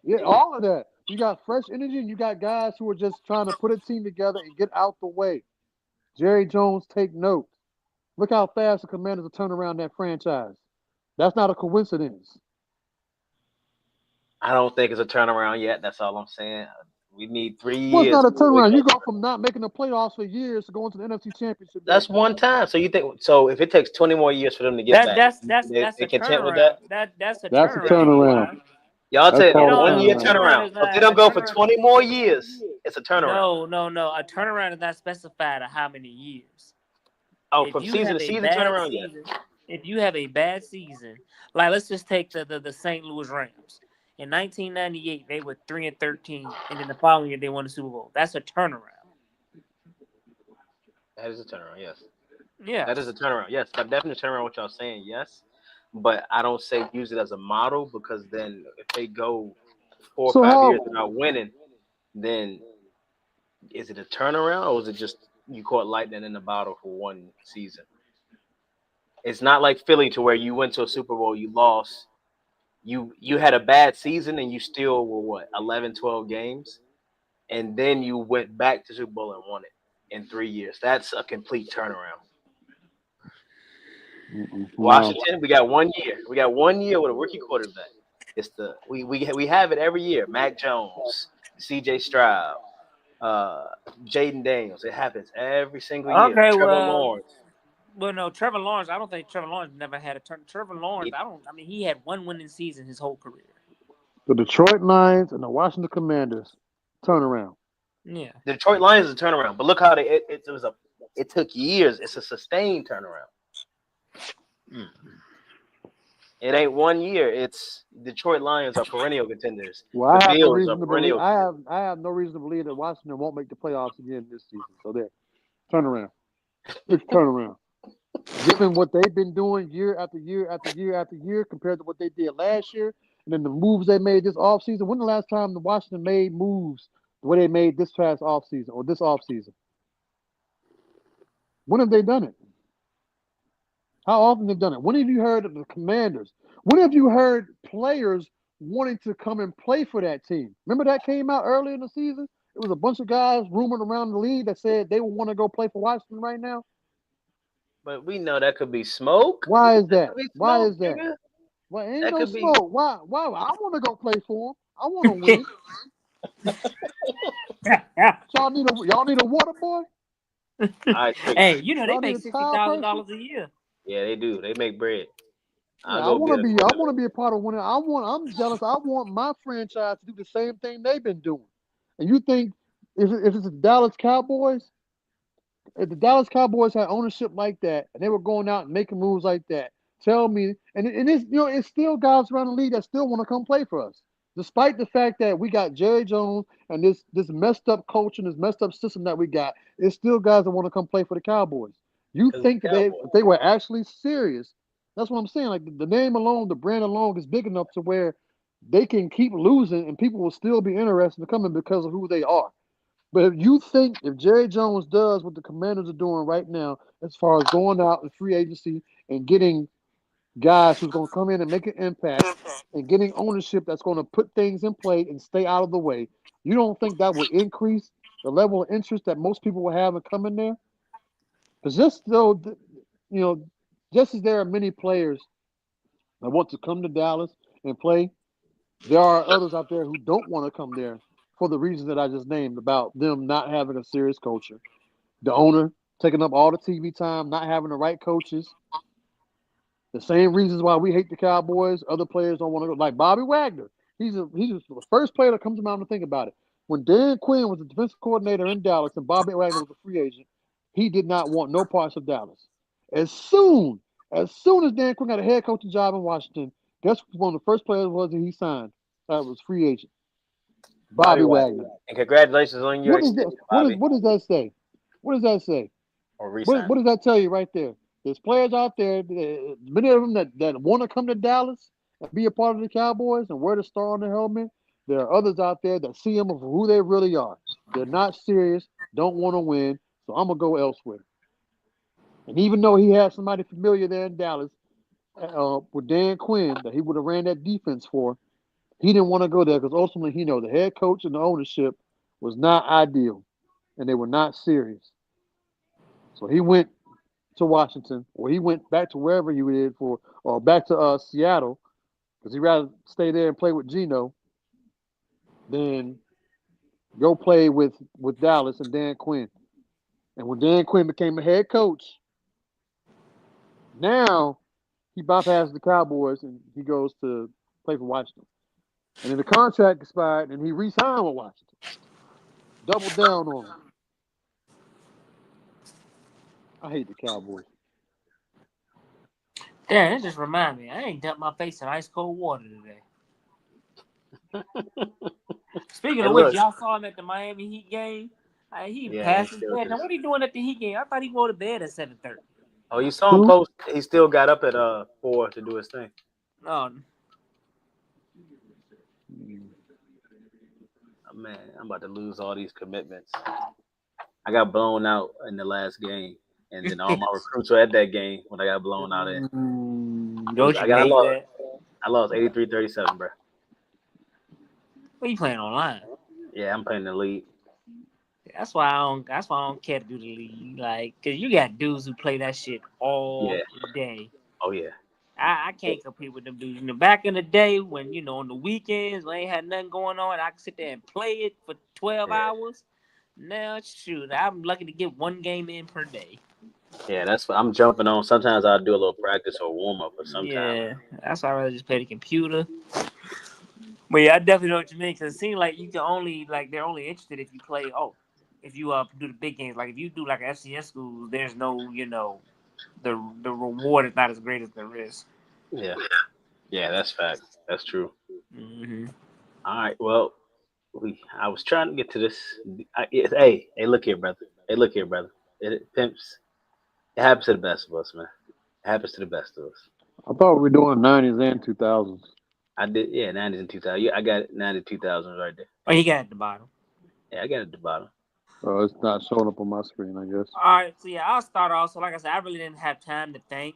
Yeah, all of that. You got fresh energy, and you got guys who are just trying to put a team together and get out the way. Jerry Jones, take note. Look how fast the Commanders will turn around that franchise. That's not a coincidence. I don't think it's a turnaround yet. That's all I'm saying. We need 3 years. Well, it's not a turnaround. You go from not making the playoffs for years to going to the NFC Championship. That's one time. So you think if it takes 20 more years for them to get back, that's they a content with turnaround. that? That's a turnaround. Y'all said a 1 year turnaround. If they don't go for 20 more years, it's a turnaround. No. A turnaround is not specified of how many years. Oh, from season to season turnaround, If you have a bad season, like let's just take the St. Louis Rams. In 1998, they were 3-13, and then the following year they won the Super Bowl. That's a turnaround. That is a turnaround, yes. Yeah. That is a turnaround, yes. I'm definitely turnaround what y'all saying, yes. But I don't use it as a model because then if they go 4 or So 5 how? years without winning, then is it a turnaround or is it just you caught lightning in the bottle for one season? It's not like Philly to where you went to a Super Bowl, you lost. You had a bad season and you still were what, 11, 12 games? And then you went back to Super Bowl and won it in 3 years. That's a complete turnaround. No. Washington, we got 1 year. We got 1 year with a rookie quarterback. It's the we have it every year. Mac Jones, C.J. Stroud, Jaden Daniels. It happens every single year. Okay, Trevor well, Lawrence. no, Trevor Lawrence. I don't think Trevor Lawrence never had a turn. Trevor Lawrence. He- I mean, he had one winning season his whole career. The Detroit Lions and the Washington Commanders turnaround. Yeah. The Detroit Lions is a turnaround, but look how it took years. It's a sustained turnaround. It ain't 1 year. It's Detroit Lions are perennial contenders. Well, I The have no Bills are reason to believe. perennial. I have no reason to believe that Washington won't make the playoffs again this season. So there, turnaround. It's turnaround. Given what they've been doing year after year after year after year compared to what they did last year, and then the moves they made this offseason. When the last time the Washington made moves the way they made this past offseason or this offseason? When have they done it? How often they've done it? When have you heard of the Commanders? When have you heard players wanting to come and play for that team? Remember that came out early in the season? It was a bunch of guys rumored around the league that said they would want to go play for Washington right now. But we know that could be smoke. Why is That that? could be Why smoke, is that? nigga. Well, ain't That no could be. smoke. Why? I want to go play for them. I want to win. y'all need a water boy? Hey, you know they Y'all make need a tile person? $60,000 a year. Yeah, they do. They make bread. Yeah, I want to be a part of winning. I'm jealous. I want my franchise to do the same thing they've been doing. And you think if it's the Dallas Cowboys, if the Dallas Cowboys had ownership like that and they were going out and making moves like that, tell me, and it's it's still guys around the league that still want to come play for us. Despite the fact that we got Jerry Jones and this messed up culture and this messed up system that we got, it's still guys that want to come play for the Cowboys. You think that if they were actually serious, that's what I'm saying. Like the name alone, the brand alone is big enough to where they can keep losing and people will still be interested in coming because of who they are. But if you think if Jerry Jones does what the Commanders are doing right now, as far as going out in free agency and getting guys who's going to come in and make an impact and getting ownership that's going to put things in play and stay out of the way, you don't think that would increase the level of interest that most people will have in coming there? Because just as there are many players that want to come to Dallas and play, there are others out there who don't want to come there for the reasons that I just named about them not having a serious culture, the owner taking up all the TV time, not having the right coaches. The same reasons why we hate the Cowboys, other players don't want to go. Like Bobby Wagner, he's the first player that comes to mind to think about it. When Dan Quinn was the defensive coordinator in Dallas and Bobby Wagner was a free agent, he did not want no parts of Dallas. As soon as Dan Quinn got a head coaching job in Washington, guess one of the first players was that he signed? That was free agent. Bobby Wagner. And congratulations on your extension, Bobby. What does that say? What does that say? Or What does that tell you right there? There's players out there, many of them that want to come to Dallas and be a part of the Cowboys and wear the star on their helmet. There are others out there that see them for who they really are. They're not serious, don't want to win, so I'm going to go elsewhere. And even though he had somebody familiar there in Dallas with Dan Quinn that he would have ran that defense for, he didn't want to go there because ultimately he know the head coach and the ownership was not ideal and they were not serious. So he went to Washington, or he went back to wherever he did or back to Seattle, because he'd rather stay there and play with Geno than go play with Dallas and Dan Quinn. And when Dan Quinn became a head coach, now he bypasses the Cowboys and he goes to play for Washington. And then the contract expired and he re-signed with Washington. Doubled down on him. I hate the Cowboys. Damn, that just remind me. I ain't dumped my face in ice cold water today. Speaking of which, y'all saw him at the Miami Heat game. He passed his bed. Now, what he doing at the Heat game? I thought he go to bed at 7:30. Oh, you saw him post. He still got up at 4 to do his thing. No. man, I'm about to lose all these commitments. I got blown out in the last game, and then all my recruits were at that game when I got blown out in. Don't you hate that? I lost 83-37, bro. What you playing online? Yeah, I'm playing the league. That's why I don't care to do the league. Like, cause you got dudes who play that shit all day. Oh yeah. I can't compete with them dudes. Back in the day when, on the weekends when I ain't had nothing going on, I could sit there and play it for 12 hours. Now, shoot, I'm lucky to get one game in per day. Yeah, that's what I'm jumping on. Sometimes I'll do a little practice or warm up, or sometimes. Yeah, that's why I rather just play the computer. But yeah, I definitely know what you mean. Cause it seems like you can only they're only interested if you play. If you do the big games, like if you do like FCS schools, there's no the reward is not as great as the risk. Yeah, that's fact. That's true. Mm-hmm. All right, well, I was trying to get to this. Hey, look here, brother. It pimps. It happens to the best of us, man. It happens to the best of us. I thought we were doing 90s and 2000s. I did, 90s and 2000. Yeah, I got it, 90s, 2000s right there. Oh, you got it at the bottom. Yeah, I got it at the bottom. Oh, it's not showing up on my screen, I guess. All right, so yeah, I'll start off. So like I said, I really didn't have time to think,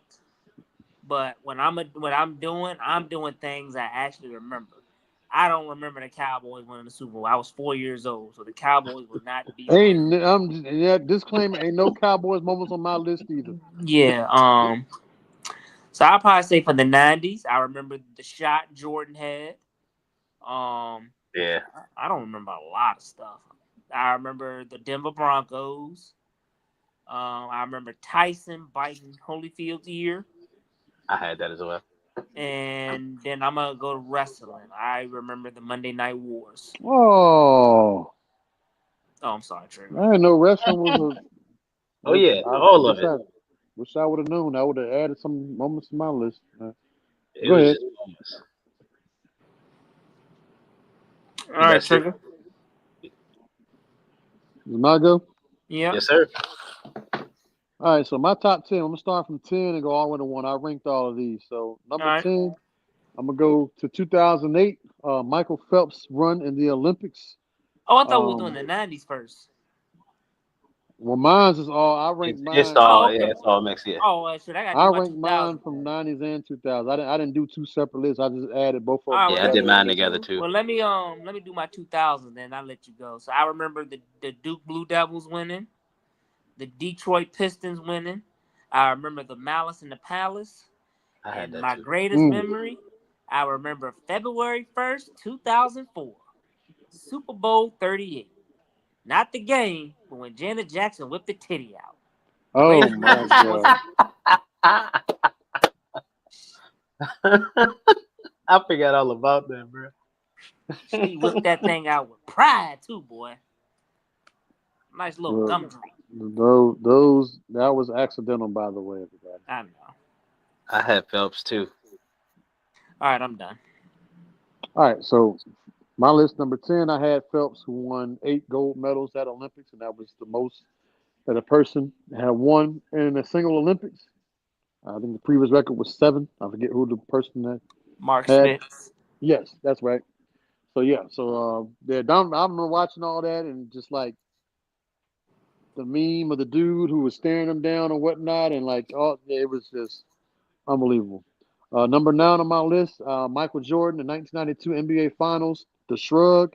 but what I'm doing things I actually remember. I don't remember the Cowboys winning the Super Bowl. I was 4 years old, so the Cowboys will not be. Disclaimer: ain't no Cowboys moments on my list either. Yeah. So I'll probably say for the 90s, I remember the shot Jordan had. Yeah. I don't remember a lot of stuff. I remember the Denver Broncos. I remember Tyson biting Holyfield's ear. I had that as well. And then I'm going to go to wrestling. I remember the Monday Night Wars. Oh, I'm sorry, Trevor. I didn't know wrestling was a. Oh yeah, all of it. Wish I would have known. I would have added some moments to my list. Go ahead. Moments. All right, Trigger. Is my go? Yeah. Yes, sir. All right, so my top 10, I'm going to start from 10 and go all the way to 1. I ranked all of these. So, number 10, I'm going to go to 2008, Michael Phelps' run in the Olympics. Oh, I thought we were doing the 90s first. Well, mine's is all, I ranked mine. It's all mixed, yeah. Oh, shit, I ranked mine from 90s and 2000s. I didn't do two separate lists. I just added both of them. Yeah, I did mine together, too. Well, let me do my 2000s, then I'll let you go. So, I remember the Duke Blue Devils winning. The Detroit Pistons winning. I remember the Malice in the Palace. And my greatest memory, I remember February 1st, 2004. Super Bowl 38. Not the game, but when Janet Jackson whipped the titty out. Oh, my God. I forgot all about that, bro. She whipped that thing out with pride, too, boy. Nice little gum drink. That was accidental, by the way, everybody. I know. I had Phelps too. All right, I'm done. All right, so my list number 10, I had Phelps, who won 8 gold medals at Olympics, and that was the most that a person had won in a single Olympics. I think the previous record was 7. I forget who the person that Mark had. Spitz. Yes, that's right. So yeah, I'm watching all that and just like the meme of the dude who was staring him down or whatnot, and it was just unbelievable. Number 9 on my list, Michael Jordan, the 1992 NBA Finals, the shrug,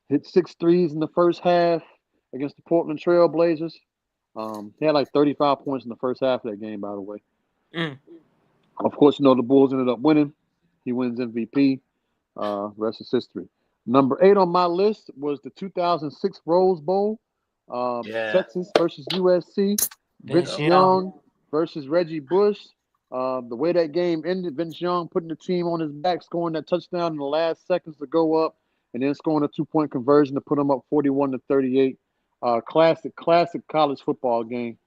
hit 6 threes in the first half against the Portland Trail Blazers. He had like 35 points in the first half of that game, by the way. Of course, the Bulls ended up winning. He wins MVP. Rest is history. Number 8 on my list was the 2006 Rose Bowl. Texas versus USC. Vince Young versus Reggie Bush. The way that game ended, Vince Young putting the team on his back, scoring that touchdown in the last seconds to go up, and then scoring a 2-point conversion to put them up 41-38. Classic college football game.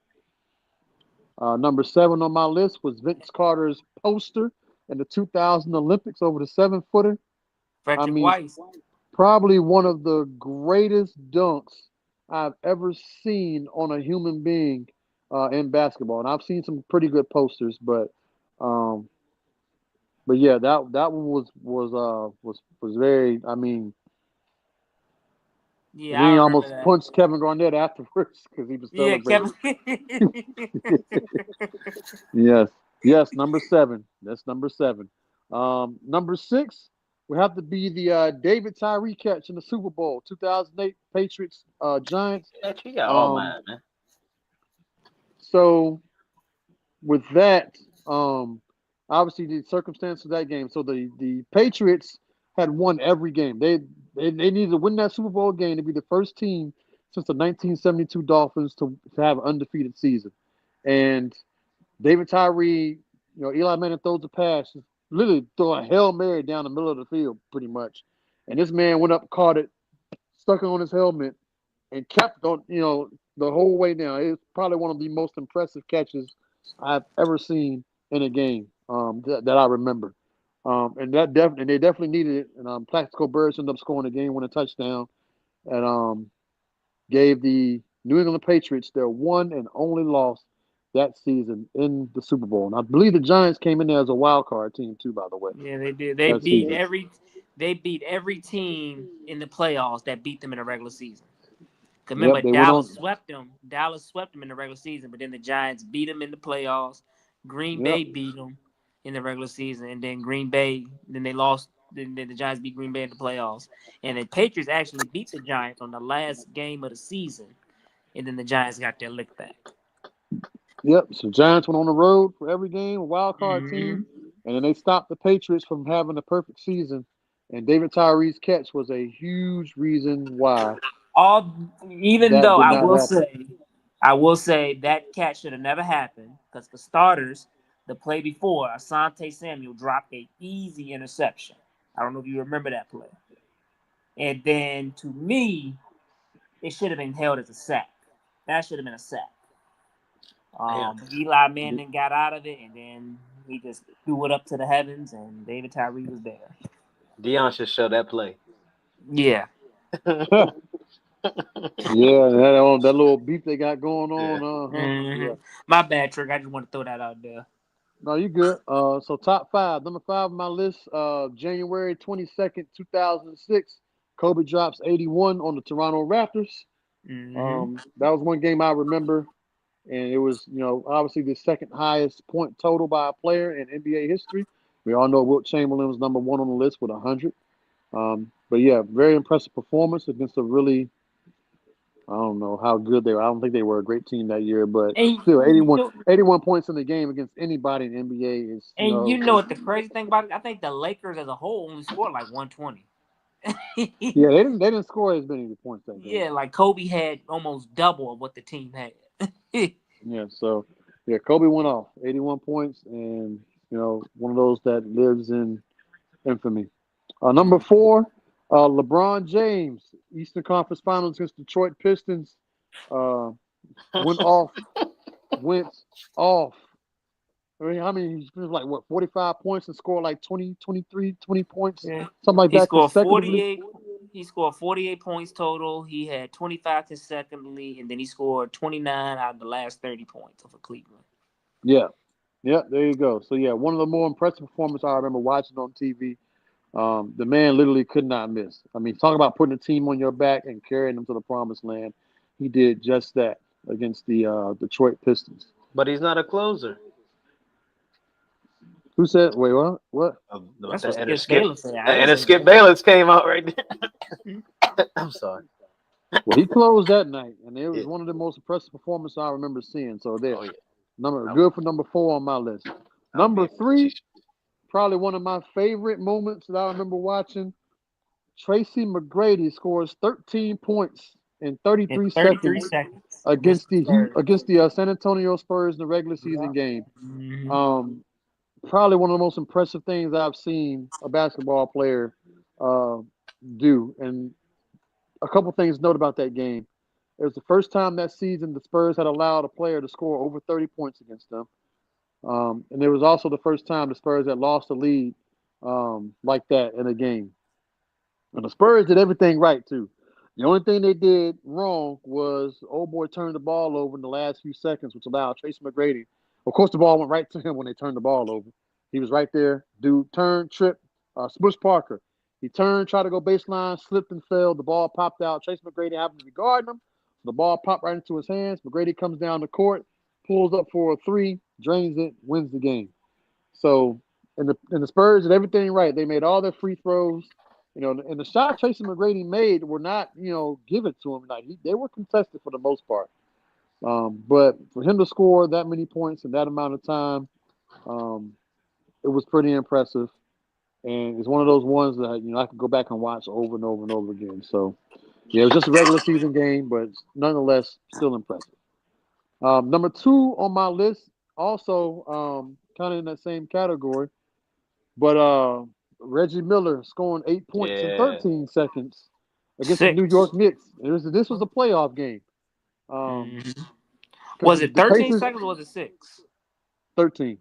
Number 7 on my list was Vince Carter's poster in the 2000 Olympics over the 7-footer. Weiss. Probably one of the greatest dunks I've ever seen on a human being in basketball, and I've seen some pretty good posters, but yeah, that one was very. I mean, And Yeah, then I he remember almost that. punched Kevin Garnett afterwards because he was Yeah, celebrating. Kevin. Yes. Yes, number 7. That's number 7. Number 6 would have to be the David Tyree catch in the Super Bowl, 2008 Patriots Giants. That you got all Um, mine, man. so with that, obviously the circumstance of that game. So the Patriots had won every game. They needed to win that Super Bowl game to be the first team since the 1972 Dolphins to have an undefeated season. And David Tyree, Eli Manning throws a pass, literally throw a Hail Mary down the middle of the field, pretty much. And this man went up, caught it, stuck it on his helmet, and kept on, the whole way down. It's probably one of the most impressive catches I've ever seen in a game that I remember. And they definitely needed it. And Plaxico Burress ended up scoring a game-winning touchdown, and gave the New England Patriots their one and only loss that season in the Super Bowl. And I believe the Giants came in there as a wild card team too, by the way, Yeah, they did. that season. They beat every team in the playoffs that beat them in the regular season. 'Cause Yep, remember, they went Dallas on. swept them. Dallas swept them in the regular season, but then the Giants beat them in the playoffs. Green Yep, Bay beat them in the regular season, and then Green Bay. Then they lost. Then the Giants beat Green Bay in the playoffs, and the Patriots actually beat the Giants on the last game of the season, and then the Giants got their lick back. yep. So Giants went on the road for every game, a wild card team, Mm-hmm. and then they stopped the Patriots from having a perfect season. And David Tyree's catch was a huge reason why Even that though did not happen. I will say that catch should have never happened because for starters, the play before Asante Samuel dropped a easy interception. I don't know if you remember that play. And then to me, it should have been held as a sack. That should have been a sack. Yeah. Eli Manning got out of it, and then he just threw it up to the heavens, and David Tyree was there. Dion should show that play. Yeah. Yeah, that little beef they got going Yeah. on. Mm-hmm. Yeah. My bad, Trick. I just want to throw that out there. No, you good. So top 5. Number 5 on my list, January 22nd, 2006. Kobe drops 81 on the Toronto Raptors. Mm-hmm. That was one game I remember, and it was, obviously the second highest point total by a player in NBA history. We all know Wilt Chamberlain was number 1 on the list with 100. But yeah, very impressive performance against a really, I don't know how good they were. I don't think they were a great team that year, but And still, you 81, know, 81 points in the game against anybody in the NBA is, and you know what the crazy thing about it? I think the Lakers as a whole only scored like 120. yeah, they didn't score as many points that game. Yeah, like Kobe had almost double of what the team had. Yeah, so yeah, Kobe went off 81 points, and one of those that lives in infamy. Number 4, LeBron James, Eastern Conference Finals against Detroit Pistons. Uh, went off, went off. I mean, he was like, what, 45 points and scored like 20, 23, 20 points, Yeah. something like He that scored consecutively. 48. He scored 48 points total. He had 25 consecutively, and then he scored 29 out of the last 30 points for Cleveland. Yeah. Yeah, there you go. So, yeah, one of the more impressive performances I remember watching on TV. The man literally could not miss. I mean, talk about putting a team on your back and carrying them to the promised land. He did just that against the Detroit Pistons. But he's not a closer. Who said, wait, what? What? That's what And a Skip skip Bayless said. I and didn't a say Skip that. Bayless came out right there. I'm sorry. Well, he closed that night, and it was Yeah. one of the most impressive performances I remember seeing. So there, Oh yeah. good for number 4 on my list. I'll be Number 3, probably one of my favorite moments that I remember watching. Tracy McGrady scores 13 points in 33 In 33 seconds seconds against the Spurs. San Antonio Spurs in the regular season game. Mm-hmm. Probably one of the most impressive things I've seen a basketball player uh, do. And a couple things to note about that game. It was the first time that season the Spurs had allowed a player to score over 30 points against them. And it was also the first time the Spurs had lost a lead like that in a game. And the Spurs did everything right, too. The only thing they did wrong was old boy turned the ball over in the last few seconds, which allowed Tracy McGrady. Of course, the ball went right to him when they turned the ball over. He was right there. Dude, turn, trip, Smush Parker. He turned, tried to go baseline, slipped and fell. The ball popped out. Tracy McGrady happened to be guarding him. The ball popped right into his hands. McGrady comes down the court, pulls up for a three, drains it, wins the game. So, and the Spurs did everything right. They made all their free throws. And the shot Tracy McGrady made were not, given to him. Like they were contested for the most part. But for him to score that many points in that amount of time, it was pretty impressive. And it's one of those ones that I could go back and watch over and over and over again. So, yeah, it was just a regular season game, but nonetheless, still impressive. Number 2 on my list, also kind of in that same category, but Reggie Miller scoring 8 points in 13 seconds against the New 6. York Knicks. This was a playoff game. Was it the 13 Pacers, seconds or was it 6? 13. It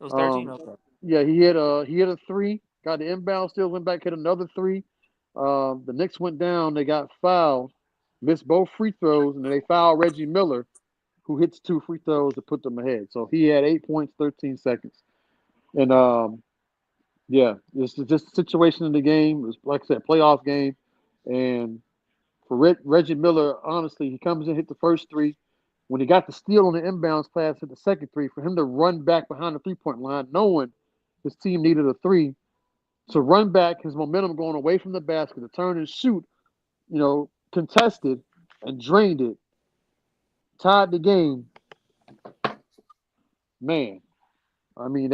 was 13? Okay. Yeah, he hit a three, got the inbound, still went back, hit another three. The Knicks went down, they got fouled, missed both free throws, and then they fouled Reggie Miller, who hits 2 free throws to put them ahead. So he had 8 points, 13 seconds. And yeah, it's just a situation in the game. It was, like I said, playoff game. And for Reggie Miller, honestly, he comes in, hit the first three. When he got the steal on the inbounds pass, hit the second three. For him to run back behind the three-point line, knowing his team needed a three, to run back, his momentum going away from the basket, to turn and shoot, contested and drained it, tied the game. Man, I mean,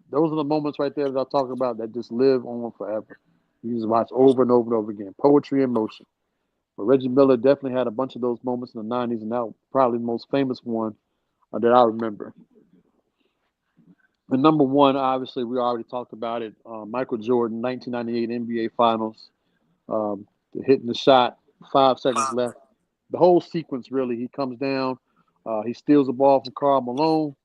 those are the moments right there that I talk about that just live on forever. You just watch over and over and over again. Poetry in motion. But Reggie Miller definitely had a bunch of those moments in the 90s, and that was probably the most famous one that I remember. And number 1, obviously, we already talked about it. Michael Jordan, 1998 NBA Finals, hitting the shot, 5 seconds left. The whole sequence, really. He comes down, he steals the ball from Karl Malone,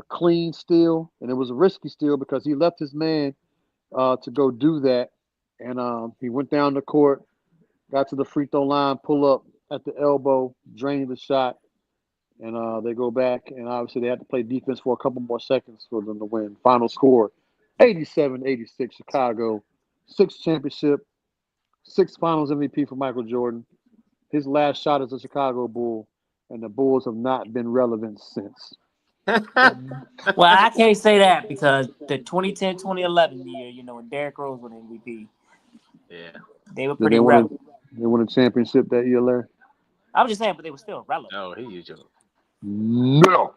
clean steal, and it was a risky steal because he left his man to go do that, and he went down the court, got to the free throw line, pull up at the elbow, drained the shot, and they go back, and obviously they had to play defense for a couple more seconds for them to win. Final score, 87-86 Chicago, 6th championship, 6th Finals MVP for Michael Jordan. His last shot as a Chicago Bull, and the Bulls have not been relevant since. Well, I can't say that because the 2010-2011 year, when Derrick Rose was MVP, Yeah, they were Did pretty relevant. They won a championship that year, Larry? I was just saying, but they were still relevant. no, he used to. No.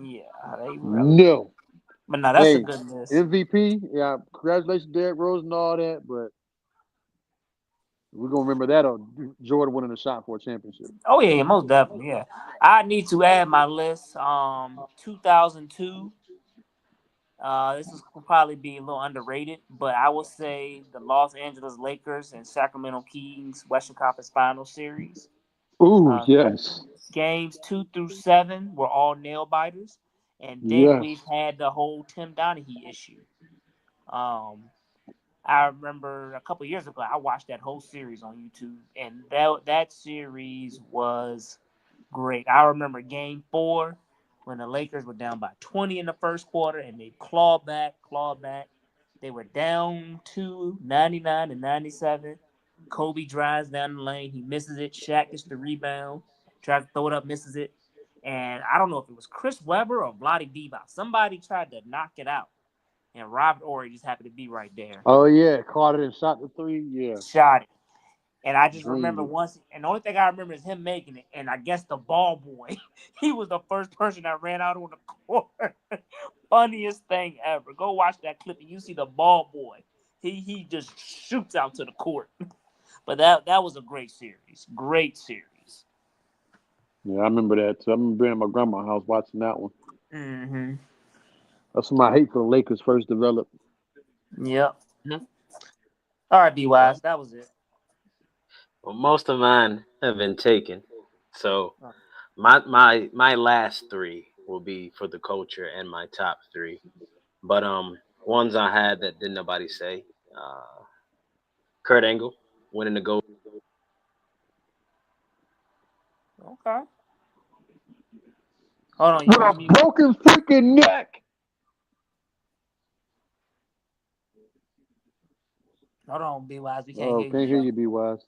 Yeah, they were relevant. No. But no, that's a good list. MVP, yeah, congratulations, Derrick Rose and all that, but we're going to remember that on Jordan winning a shot for a championship. Oh, yeah, most definitely, yeah. I need to add my list, 2002. This is will probably be a little underrated, but I will say the Los Angeles Lakers and Sacramento Kings Western Conference Finals Series. Ooh, yes. Games 2 through 7 were all nail biters, and then we've had the whole Tim Donaghy issue. I remember a couple years ago, I watched that whole series on YouTube, and that series was great. I remember Game 4 when the Lakers were down by 20 in the first quarter, and they clawed back. They were down to 99-97. Kobe drives down the lane. He misses it. Shaq gets the rebound. Tries to throw it up, misses it. And I don't know if it was Chris Webber or Vlade Divac. Somebody tried to knock it out. And Robert Horry just happened to be right there. Oh, yeah. Caught it and shot the three. Yeah. Shot it. And I just remember once, and the only thing I remember is him making it. And I guess the ball boy, he was the first person that ran out on the court. Funniest thing ever. Go watch that clip and you see the ball boy. He just shoots out to the court. But that was a great series. Great series. Yeah, I remember that too. I remember being at my grandma's house watching that one. Mm-hmm. That's when my hate for the Lakers first developed. Yep. Mm-hmm. All right, B-Wise, that was it. Well, most of mine have been taken. So my last 3 will be for the culture and my top 3. But ones I had that didn't nobody say. Kurt Angle winning the gold. Okay. Hold on. With a broken freaking neck. Hold on, be wise. We can't Oh, hear can't you. hear you, be wise.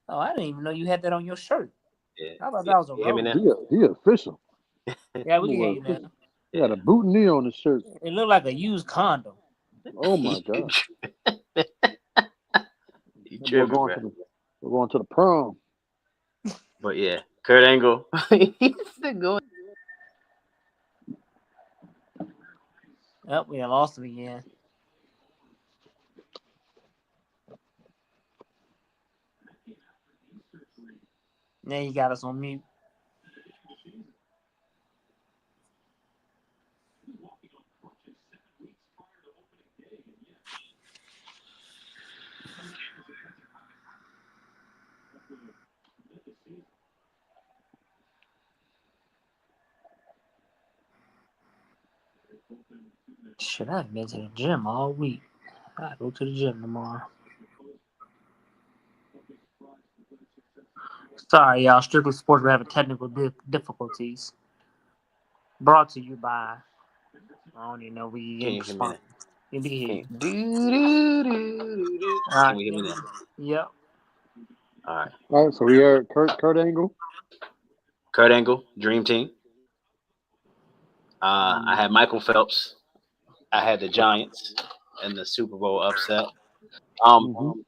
Oh, I didn't even know you had that on your shirt. Yeah. I thought Yeah. that was a You hear me now? robe. He official. Yeah, we That can hear boy you now. official. He got Yeah. a boutonniere on his shirt. It looked like a used condom. Oh my god. You That boy tripping, bro. we're going to the prom. But yeah, Kurt Angle. He's still going. Yep, we done lost him again. Now you got us on mute. Shit, I've been to the gym all week. I go to the gym tomorrow. Sorry, y'all. Strictly Sports, we're having technical difficulties. Brought to you by, I don't even know if we Can can you hear me now? We can hear you. All Can right. we hear me now? Yep. All right. All right, so we had Kurt Angle. Kurt Angle, Dream Team. I had Michael Phelps. I had the Giants in the Super Bowl upset. Mm-hmm.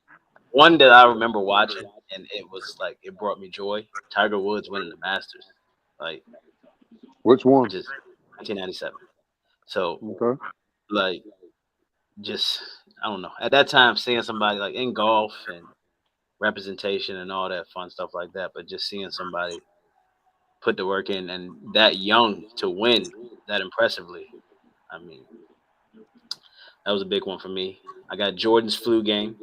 One that I remember watching, and it was like it brought me joy. Tiger Woods winning the Masters, like Which one? just 1997. So Okay. like just I don't know. At that time, seeing somebody like in golf and representation and all that fun stuff like that, but just seeing somebody put the work in and that young to win that impressively. I mean, that was a big one for me. I got Jordan's flu game.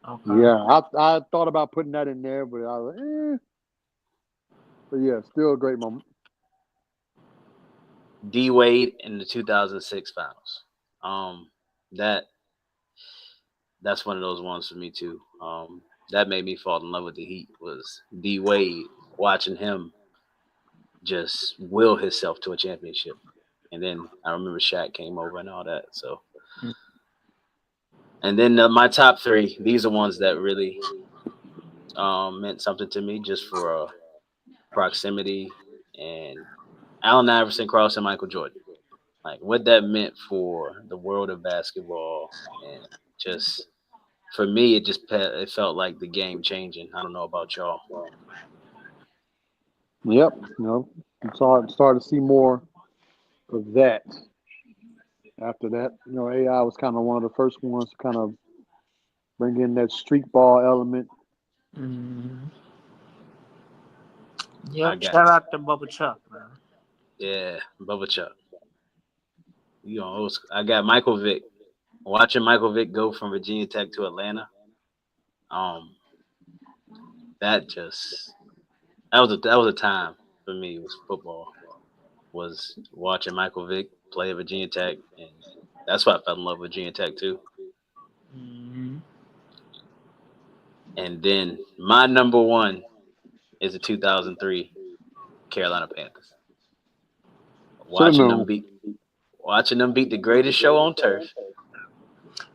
Okay. Yeah, I thought about putting that in there, but I was like, But yeah, still a great moment. D Wade in the 2006 finals. That that's one of those ones for me too. That made me fall in love with the Heat was D Wade watching him just will himself to a championship. And then I remember Shaq came over and all that. So, and then my top three, these are ones that really meant something to me just for proximity and Allen Iverson crossing Michael Jordan. Like what that meant for the world of basketball and just for me, it felt like the game changing. I don't know about y'all. Yep. Started to see more of that. After that, AI was kind of one of the first ones to kind of bring in that street ball element. Mm-hmm. I Yep. got Shout out to Bubba Chuck, man. Bubba Chuck. I got Michael Vick. Watching Michael Vick go from Virginia Tech to Atlanta, that just that was a time for me. Was football was watching Michael Vick play at Virginia Tech, and that's why I fell in love with Virginia Tech too. Mm-hmm. And then my number one is the 2003 Carolina Panthers. Should have Watching them known. beat the greatest show on turf.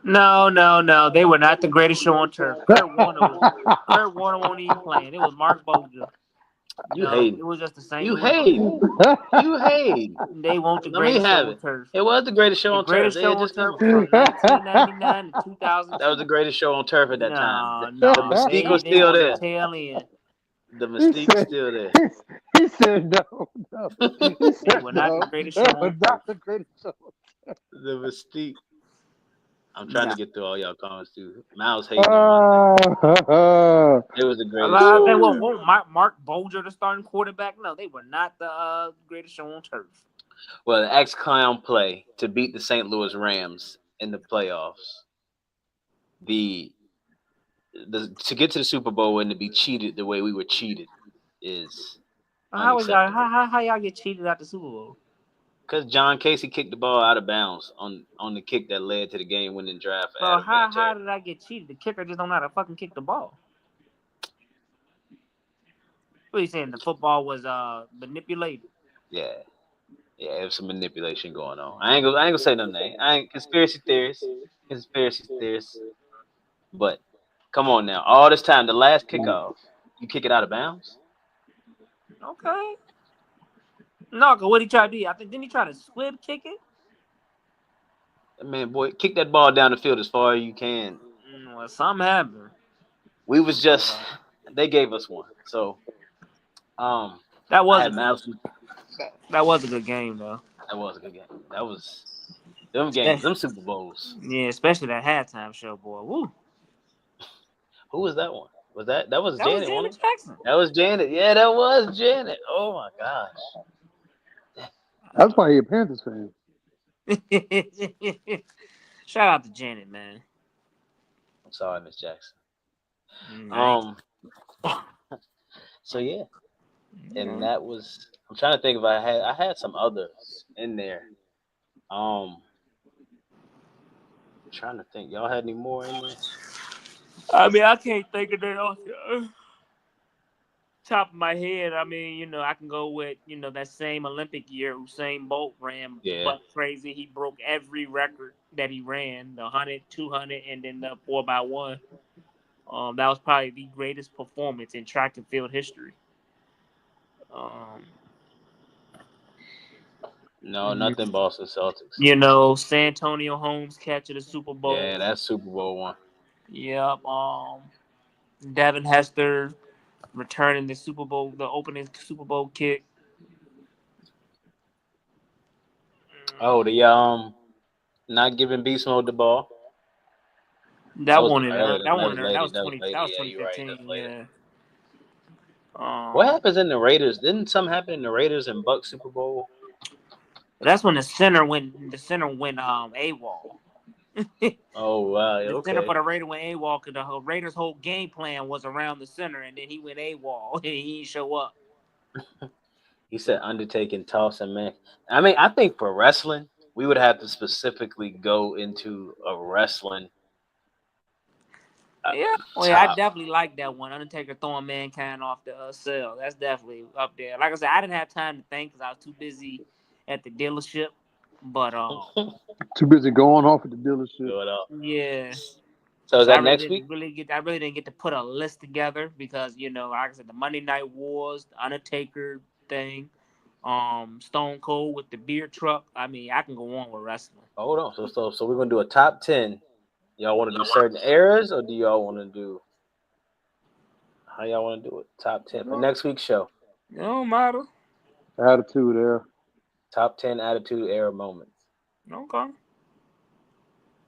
No. They were not the greatest show on turf. Kurt Warner wasn't even playing. It was Mark Bolger. You No, hating. it was just the St. You Louis hate. Blues. You hate. They weren't the Let me greatest show have on it. turf. It was the greatest show The on turf. greatest They show had on just turf done. was from 1999 to That was 2002. the greatest show on turf at that time. No, The no, mystique was they still on the there. tail end. The he mystique said, still there. he said no. He They said were not the no. greatest show That was on turf. not the greatest show. The mystique. I'm trying No. to get through all y'all comments too. Miles hating on it was the greatest I show think on turf. won't Mark Bolger the starting quarterback? No, they were not the greatest show on turf. Well, the ex-clown play to beat the St. Louis Rams in the playoffs. The to get to the Super Bowl and to be cheated the way we were cheated is unacceptable. How y'all get cheated at the Super Bowl? Because John Casey kicked the ball out of bounds on the kick that led to the game-winning drive for Bro, Adam how Vinatieri. did I get cheated? The kicker just don't know how to fucking kick the ball. What are you saying? The football was manipulated. Yeah. Yeah, there's some manipulation going on. I ain't gonna say no name. I ain't conspiracy theorists. But come on now, all this time, the last kickoff, you kick it out of bounds. Okay. No, cause what he tried to do? I think didn't he try to squib kick it? Man, boy, kick that ball down the field as far as you can. Well, something happened. We was just they gave us one, so that was I had mouse. That was a good game though. That was a good game. That was them games, them Super Bowls. Yeah, especially that halftime show, boy. Woo. Who was that one? Was that was That Janet? was Janet Jackson. That was Janet. Yeah, that was Janet. Oh my gosh. That's why he a Panthers fan. Shout out to Janet, man. I'm sorry, Miss Jackson. Nice. So yeah, and that was. I'm trying to think if I had some others in there. I'm trying to think. Y'all had any more in there? I mean, I can't think of that off the top of my head. I mean, I can go with, that same Olympic year Usain Bolt ran butt crazy. He broke every record that he ran, the 100, 200, and then the 4x1. That was probably the greatest performance in track and field history. No, nothing Boston Celtics. San Antonio Holmes catch of the Super Bowl. Yeah, that's Super Bowl one. Yep. Devin Hester returning the opening Super Bowl kick. Oh, the not giving Beast Mode the ball. That was 2015. Right, yeah. What happens in the Raiders? Didn't something happen in the Raiders and Bucks Super Bowl? That's when the center went AWOL. Oh wow, The center for the Raiders went AWOL because the Raiders' whole game plan was around the center, and then he went AWOL and he didn't show up. He said undertaking, toss, and man. I mean, I think for wrestling, we would have to specifically go into a wrestling. I definitely like that one. Undertaker throwing Mankind off the cell. That's definitely up there. Like I said, I didn't have time to think because I was too busy at the dealership. But too busy going off at the dealership. Yeah. So is that next week? I really didn't get to put a list together because like I said, the Monday Night Wars, the Undertaker thing, Stone Cold with the beer truck. I mean, I can go on with wrestling. Hold on. So we're gonna do a top 10. Y'all want to do certain eras, or do y'all want to do how y'all want to do it? Top 10 for next week's show. No matter. Attitude era. Top 10 Attitude Era moments. Okay.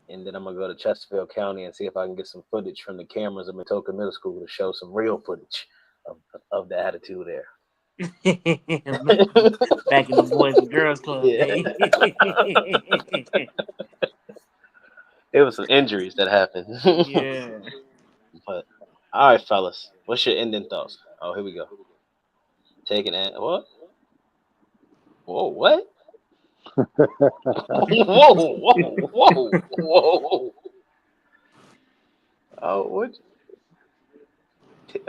And then I'm gonna go to Chesterfield County and see if I can get some footage from the cameras of Matoka Middle School to show some real footage of the Attitude Era. Back in the Boys and Girls Club. Yeah. It was some injuries that happened. Yeah. But all right, fellas, what's your ending thoughts? Oh, here we go. Taking it. What? Whoa! What? Whoa! Oh, what?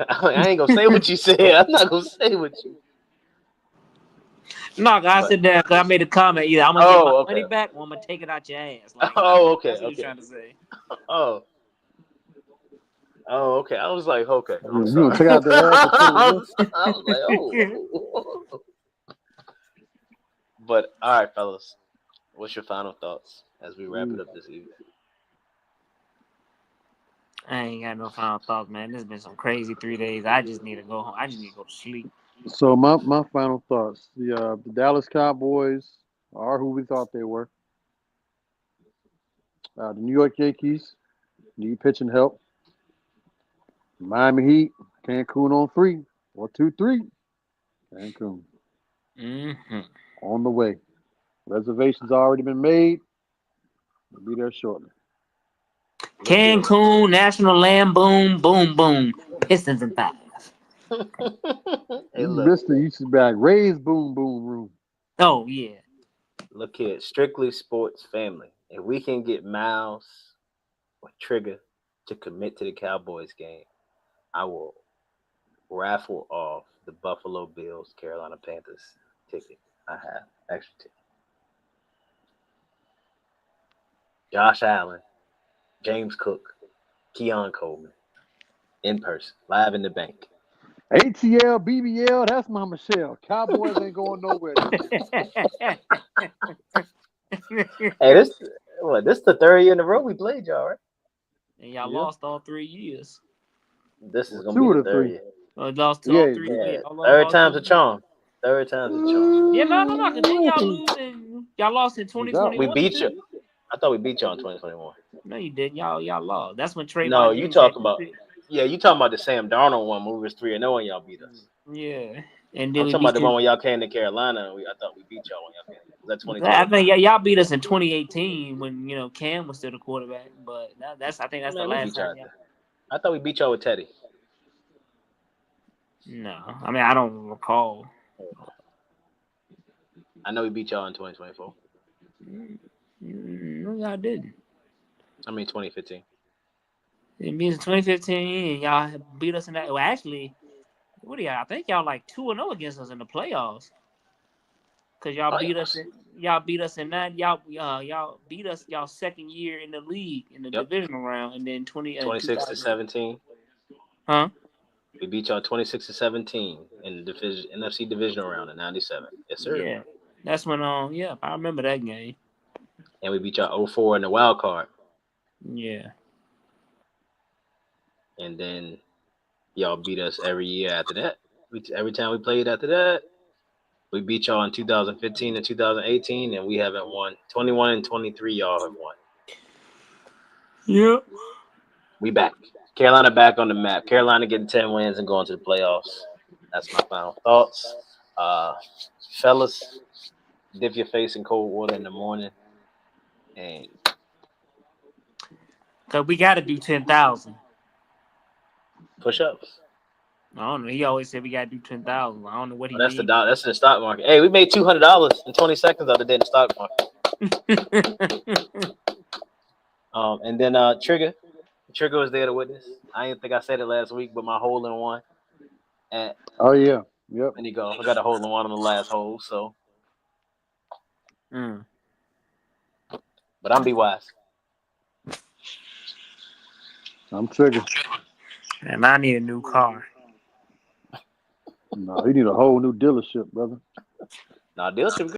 I ain't gonna say what you said. I'm not gonna say what you. No, I said that because I made a comment. Either I'm gonna get my money back or I'm gonna take it out your ass. Okay. That's what you're trying to say. Oh, okay. I was like, okay. I'm sorry. You take out the ass. I was like, oh. But all right, fellas, what's your final thoughts as we wrap it up this evening? I ain't got no final thoughts, man. This has been some crazy 3 days. I just need to go home. I just need to go to sleep. So my final thoughts: the Dallas Cowboys are who we thought they were. The New York Yankees need pitching help. Miami Heat, Cancun on 3 or 2-3. Cancun. Mm-hmm. On the way. Reservations already been made. We'll be there shortly. Cancun, National Lampoon, boom, boom. Pistons and Fives. Hey, Mr. You should back. Raise boom, boom room. Oh, yeah. Look here. Strictly Sports Family. If we can get Miles or Trigger to commit to the Cowboys game, I will raffle off the Buffalo Bills Carolina Panthers ticket. I have extra team. Josh Allen, James Cook, Keon Coleman, in person, live in the bank. ATL, BBL, that's my Michelle. Cowboys ain't going nowhere this year. Hey, this is the third year in a row we played y'all, right? And y'all Yeah. lost all 3 years. This is Well, gonna two be of the the third three. year. Lost Yeah, all 3 Yeah, years. third time's a charm. Third time's a charm. Yeah, no. Cause then y'all lose and y'all lost in We got 2021. We beat you. too. I thought we beat y'all in 2021. No, you didn't. Y'all lost. That's when Trayvon No, you Diggs had talking about? 2 picks. Yeah, you talking about the Sam Darnold one when we was 3-0 and y'all beat us. Yeah, and then I'm we talking about beat the one you. when y'all came to Carolina. And I thought we beat y'all when y'all came. Was that I 2020? think y'all beat us in 2018 when Cam was still the quarterback. But that's I think that's the Man, we last beat y'all. time y'all. I thought we beat y'all with Teddy. No, I mean I don't recall. I know we beat y'all in 2024. No, y'all didn't. I mean 2015. It means 2015, and y'all beat us in that. Well, actually, what do y'all? I think y'all like 2-0 against us in the playoffs. Cause y'all beat us in that. Y'all beat us y'all second year in the league in the divisional round, and then 26 to 17. Huh? We beat y'all 26 to 17 in the NFC divisional round in '97. Yes, sir. Yeah, that's when yeah, I remember that game. And we beat y'all 0-4 in the wild card. Yeah. And then y'all beat us every year after that. Every time we played after that, we beat y'all in 2015 and 2018, and we haven't won. 21 and 23, y'all have won. Yep. We back. Carolina back on the map. Carolina getting 10 wins and going to the playoffs. That's my final thoughts. Fellas, dip your face in cold water in the morning. And Cause we got to do 10,000. push-ups. I don't know. He always said we got to do 10,000. I don't know what he That's means. in the stock market. Hey, we made $200 in 20 seconds the other day in the stock market. And then Trigger was there to witness. I didn't think I said it last week, but my hole in one. Oh yeah, yep. And he go, I got a hole in one on the last hole. So, Mm. but I'm be wise. I'm Trigger. And I need a new car. No, you need a whole new dealership, brother. Nah, dealership